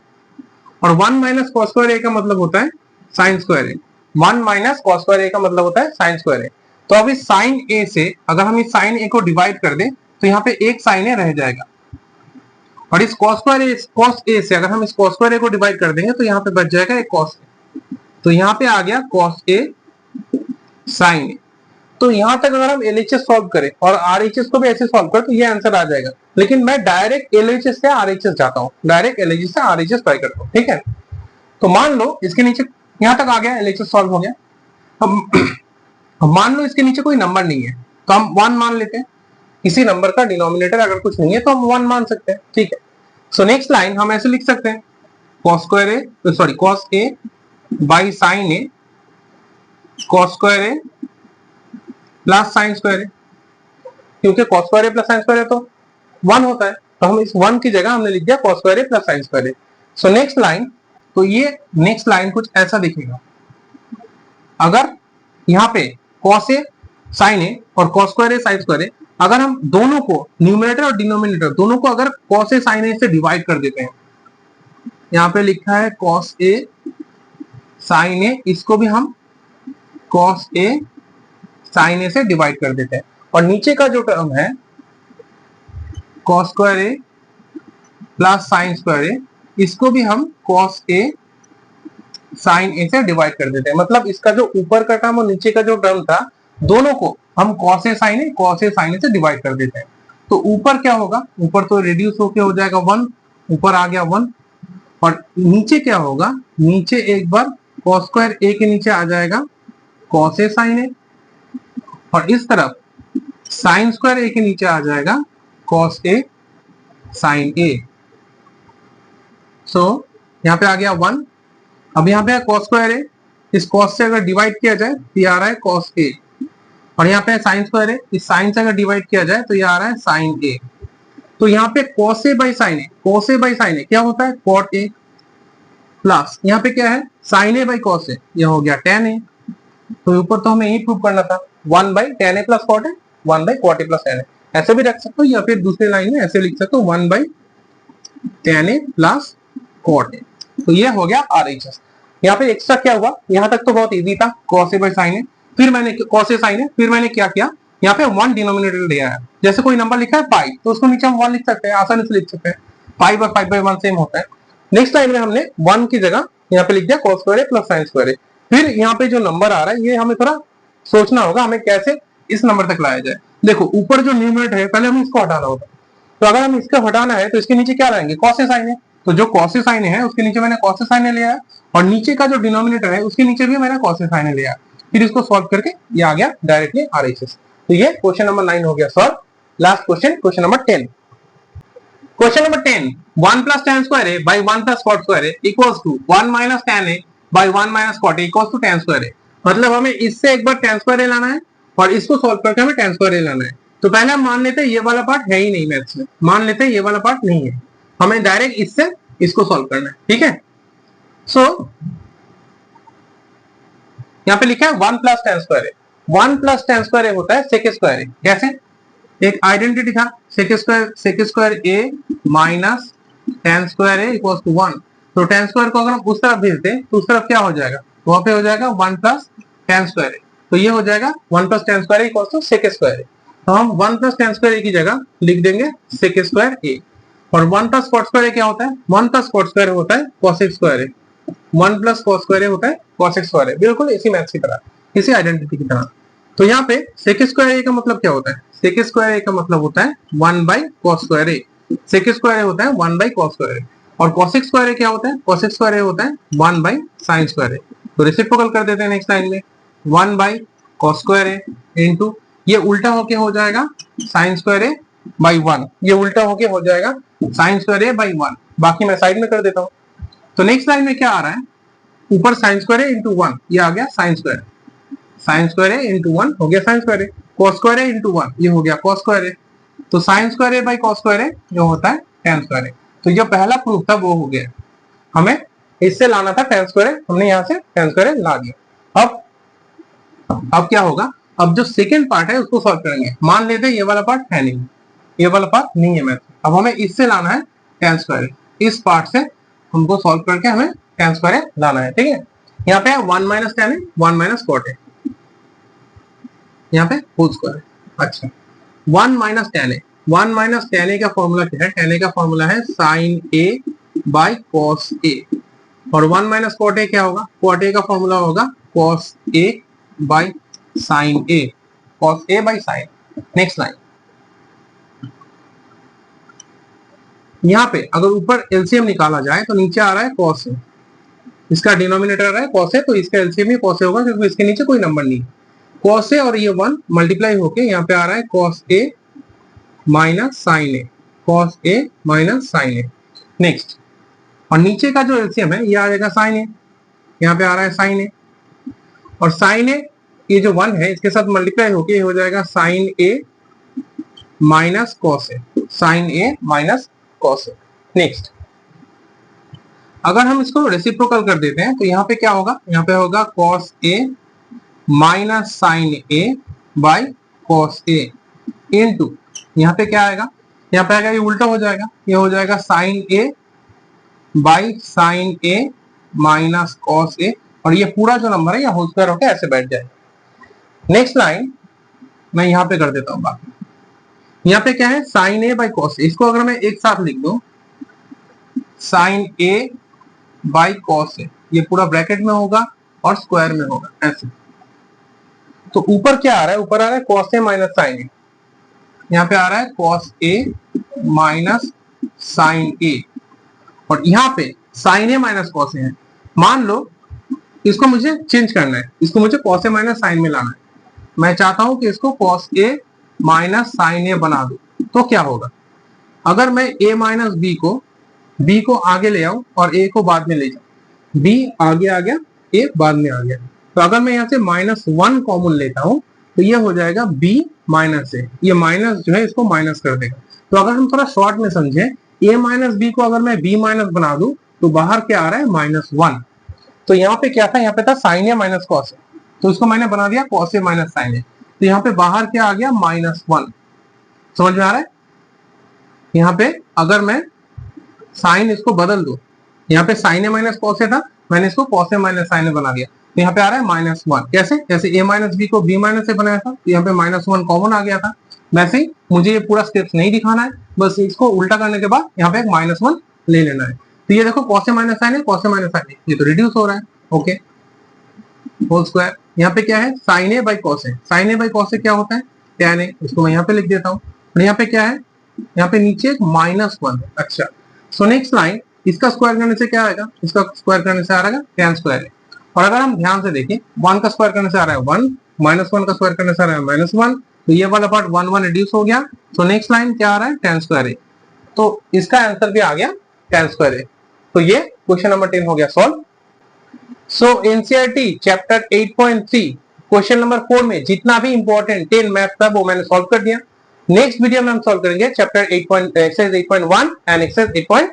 और 1 माइनस कॉस स्क्वायर ए का मतलब होता है sine square a, 1 minus cos square ए का मतलब होता है साइन स्क्वायर ए। तो अब इस साइन ए से अगर हम इस साइन ए को डिवाइड कर दें तो यहाँ पे एक साइन ए रह जाएगा, और इस cos square A cos A से अगर हम इस कॉस स्क्वायर ए को डिवाइड कर देंगे तो यहाँ पे बच जाएगा एक कॉस ए। तो यहाँ पे आ गया कॉस ए साइन ए। तो यहाँ तक अगर हम एलएचएस सॉल्व करें और आरएचएस को भी ऐसे सॉल्व करें तो ये आंसर आ जाएगा, लेकिन मैं डायरेक्ट एलएचएस से आरएचएस जाता हूँ, डायरेक्ट एलएचएस से आरएचएस ट्राई करता हूँ, ठीक है। तो मान लो इसके नीचे यहाँ तक आ गया, एलएचएस सॉल्व हो गया। अब मान लो इसके नीचे कोई नंबर नहीं है तो हम 1 मान लेते हैं, इसी नंबर का डिनोमिनेटर अगर कुछ नहीं है तो हम 1 मान सकते हैं, ठीक है। सो नेक्स्ट लाइन हम ऐसे लिख सकते हैं cos square a sorry cos a by sin a cos square A plus sin square a, क्योंकि cos स्क्वायर ए प्लस sin स्क्वायर ए तो 1 होता है, तो हम इस 1 की जगह हमने लिख दिया cos स्क्वायर ए प्लस sin स्क्वायर ए। सो नेक्स्ट लाइन, तो ये नेक्स्ट लाइन कुछ ऐसा दिखेगा, अगर यहाँ पे cos a sin a और cos स्क्वायर ए sin स्क्वायर ए, अगर हम दोनों को न्यूमरेटर और डिनोमिनेटर दोनों को अगर cos a sin a से डिवाइड कर देते हैं, यहाँ पे लिखा है cos a sin a, इसको भी हम cos a sin a से डिवाइड कर देते हैं, और नीचे का जो टर्म है cos square a plus sin square a, इसको भी हम cos a sin a से डिवाइड कर देते हैं। मतलब इसका जो ऊपर का टर्म और नीचे का जो टर्म था दोनों को हम cos a sin a से डिवाइड कर देते हैं। तो ऊपर क्या होगा, ऊपर तो रिड्यूस होके हो जाएगा 1, ऊपर आ गया 1, और नीचे क्या होगा, नीचे एक बार cos स्क्वायर a के नीचे आ जाएगा cos a sin a, और इस तरफ sin स्क्वायर a के नीचे आ जाएगा cos a sin a। सो यहाँ पे आ गया 1। अब यहाँ पे है cos स्क्वायर a, इस cos से अगर डिवाइड किया जाए तो ये आ रहा है cos a, और यहाँ पे है sin स्क्वायर a, इस sin से अगर डिवाइड किया जाए तो ये आ रहा है sin a। तो यहाँ पे cos a by sin a, cos a by sin a क्या होता है cot a, प्लस यहाँ पे क्या है sin a by cos a, यह हो गया tan a। तो ऊपर तो हमें यही प्रूव करना था 1 by tan a plus cot a, 1 by cot a plus tan a, ऐसे भी रख सकते हो, या फिर दूसरी लाइन में ऐसे लिख सकते हो 1 by tan a plus cot a। तो ये हो गया आरएचएस। यहाँ पे एक्स्ट्रा क्या हुआ, यहाँ तक तो बहुत इजी था cos a by sin a, फिर मैंने cos a sin a, फिर मैंने क्या किया, यहाँ पे 1 डिनोमिनेटर दिया है, जैसे कोई नंबर लिखा है पाई तो उसको नीचे हम 1 लिख सकते हैं, आसानी से लिख सकते हैं, पाई बाय 5 बाय 1 सेम होता है। नेक्स्ट लाइन में हमने 1 की जगह यहाँ पे लिख दिया cos square a plus sin square a। फिर यहाँ पे जो नंबर आ रहा है ये हमें थोड़ा सोचना होगा, हमें कैसे इस नंबर तक लाया जाए। देखो ऊपर जो न्यूमरेटर है पहले हमें इसको हटाना होगा, तो अगर हम इसको हटाना है तो इसके नीचे क्या रहेंगे cos a sin a, तो जो cos a sin a है उसके नीचे मैंने cos a sin a लिया है, और नीचे का जो डिनोमिनेटर है उसके नीचे भी मैंने cos a sin a लिया है। फिर इसको सॉल्व करके ये आ गया डायरेक्टली आरएचएस। तो ये क्वेश्चन नंबर 9 हो गया solve. Last question, question number 10। Question number 10, 1 plus tan square a by 1 plus cot square a equals to 1 minus tan a by 1 minus cot a equals to tan square a। मतलब हमें इससे एक बार tan square a लाना है और इसको solve करके हमें tan स्क्वायर a लाना है। तो पहले हम मान लेते हैं ये वाला पार्ट है ही नहीं मैथ्स में, मान लेते हैं ये वाला पार्ट नहीं है, हमें डायरेक्ट इससे इसको सॉल्व करना है, ठीक है। सो यहाँ पे लिखा है 1 plus tan square a, 1 plus tan square a होता है sec स्क्वायर a। कैसे, एक आइडेंटिटी था sec square a minus tan square a equals to 1। तो tan स्क्वायर को अगर हम उस तरफ भेजते हैं तो उस तरफ क्या हो जाएगा, वहां पे हो जाएगा 1 प्लस tan स्क्वायर a। तो ये हो जाएगा 1 plus tan square A equals to sec square ए। तो हम 1 प्लस tan स्क्वायर ए की जगह लिख देंगे सेक स्क्वायर ए। और 1 प्लस cot स्क्वायर ए क्या होता है? 1 प्लस cot स्क्वायर होता है cosec square a. 1 plus cos square a होता है cosec स्क्वायर ए। बिल्कुल इसी मैथ्स की तरह, इसी आइडेंटिटी की तरह। तो यहाँ पे सेक स्क्वायर ए का मतलब क्या होता है? सेक स्क्वायर ए का मतलब होता है 1 by cos square a. Sec square a होता है 1 बाई cos स्क्वायर ए। और cosec स्क्वायर ए क्या होता है? cosec स्क्वायर ए होता है 1 बाई sin स्क्वायर ए। तो रेसिप्रोकल कर देते हैं नेक्स्ट लाइन में, 1 by cos square A into ये उल्टा होके हो जाएगा sin स्क्वायर ए बाई 1। ये उल्टा होके हो जाएगा sin स्क्वायर ए बाई 1। बाकी मैं साइड में कर देता हूँ। तो नेक्स्ट लाइन में क्या आ रहा है? ऊपर sin स्क्वायर ए इंटू 1, ये आ गया sin square. sin square a into 1 हो गया sin square a. cos square a into 1 ये हो गया cos स्क्वायर ए। तो sin square a by cos square a जो होता है tan स्क्वायर ए। तो जो पहला प्रूफ था वो हो गया। हमें इससे लाना था tan स्क्वायर ए, हमने यहाँ से tan स्क्वायर ए ला दिया। अब क्या होगा? अब जो सेकंड पार्ट है उसको सॉल्व करेंगे। मान लेते हैं ये वाला पार्ट है नहीं, ये वाला पार्ट नहीं है मैथ। अब हमें इससे लाना है tan स्क्वायर ए। इस पार्ट से हमको सॉल्व करके हमें tan स्क्वायर ए लाना है, ठीक है। यहाँ पे 1 माइनस tan है, 1 माइनस cot है, यहाँ पे होल स्क्वायर है। अच्छा 1 माइनस tan है, 1 माइनस tan ए का फॉर्मूला क्या है? tan ए का फॉर्मूला है sin a by cos a। और 1 माइनस cot a क्या होगा? cot a का फॉर्मूला होगा cos a by sin a, cos a by sin। Next line, यहाँ पे अगर ऊपर एलसीएम निकाला जाए तो नीचे आ रहा है cos a, इसका डिनोमिनेटर आ रहा है cos a, तो इसका एलसीएम ही cos a होगा क्योंकि इसके नीचे कोई नंबर नहीं। cos a और ये 1 मल्टीप्लाई होके यहाँ पे आ रहा है cos a minus sin a, cos a minus sin a। Next, और नीचे का जो एलसीएम है ये आ जाएगा sin a, यहाँ पे आ रहा है sin a। और sin a ये जो 1 है इसके साथ मल्टीप्लाई होके हो जाएगा sin a minus cos a, sin a minus cos a। Next, अगर हम इसको रेसिप्रोकल कर देते हैं तो यहाँ पे क्या होगा? यहाँ पे होगा cos a minus sin a by cos a into यहाँ पे क्या आएगा? यहाँ पे आएगा ये उल्टा हो जाएगा, ये हो जाएगा sin a by sin a minus cos a। और ये पूरा जो नंबर है ये होल स्क्वायर होकर ऐसे बैठ जाएगा। नेक्स्ट लाइन मैं यहाँ पे कर देता हूँ। बाकी यहाँ पे क्या है? sin a by cos a। इसको अगर मैं एक साथ लिख दूं sin a by cos a, ये पूरा ब्रैकेट में होगा और स्क्वायर में होगा ऐसे। तो ऊपर क्या आ रहा है? ऊपर आ रहा है cos a minus sin a, यहाँ पे आ रहा है cos a minus sin a। और यहाँ पे sin a minus cos a है। मान लो इसको मुझे चेंज करना है, इसको मुझे cos a माइनस sin में लाना है। मैं चाहता हूं कि इसको cos a minus sin a बना दूं। तो क्या होगा? अगर मैं a माइनस b को आगे ले आऊं और a को बाद में ले जाऊं, b आगे आ गया, a बाद में आ गया। तो अगर मैं यहाँ से -1 कॉमन लेता हूं तो ये हो जाएगा b माइनस a। ये माइनस जो है इसको माइनस कर देगा। तो अगर हम थोड़ा शॉर्ट में समझे, a माइनस b को अगर मैं b माइनस बना दूं तो बाहर क्या आ रहा है? -1। तो यहाँ पे क्या था? यहाँ पे था sin a minus cos a, तो इसको मैंने बना दिया cos a minus sin a। तो यहाँ पे बाहर क्या आ गया? -1। समझ में आ रहा है? यहाँ पे अगर मैं साइन इसको बदल दो, यहाँ पे sin a minus cos a था, मैंने इसको cos a minus sin a बना दिया। तो यहाँ पे आ रहा है -1। कैसे? जैसे a माइनस b को b माइनस a बनाया था, तो यहाँ पे -1 कॉमन आ गया था। वैसे ही मुझे ये पूरा स्टेप्स नहीं दिखाना है, बस इसको उल्टा करने के बाद यहाँ पे एक -1 ले लेना है। तो ये देखो cos a minus sin a, cos a minus sin a, ये तो रिड्यूस हो रहा है। Okay, whole square. यहाँ पे क्या है? sin a by cos a। sin a by cos a क्या होता है? tan a। इसको मैं यहाँ पे लिख देता हूँ। और यहाँ पे क्या है? यहाँ पे नीचे एक -1। अच्छा, सो नेक्स्ट लाइन, इसका स्क्वायर करने से क्या आएगा? इसका स्क्वायर करने से आ रहा है tan स्क्वायर a। और अगर हम ध्यान से देखें, 1 का स्क्वायर करने से आ रहा है 1, -1 का स्क्वायर करने से आ रहा है -1, तो ये वाला पार्ट 1 रिड्यूस हो गया। सो नेक्स्ट लाइन क्या आ रहा है? tan square a। तो इसका आंसर भी आ गया tan स्क्वायर a। तो ये क्वेश्चन नंबर 10 हो गया सॉल्व। सो एनसीईआरटी चैप्टर 8.3 क्वेश्चन नंबर 4 में जितना भी इंपॉर्टेंट 10 मैथ था वो मैंने सॉल्व कर दिया। नेक्स्ट वीडियो में हम सॉल्व करेंगे चैप्टर 8.1 एंड एक्सरसाइज 8.1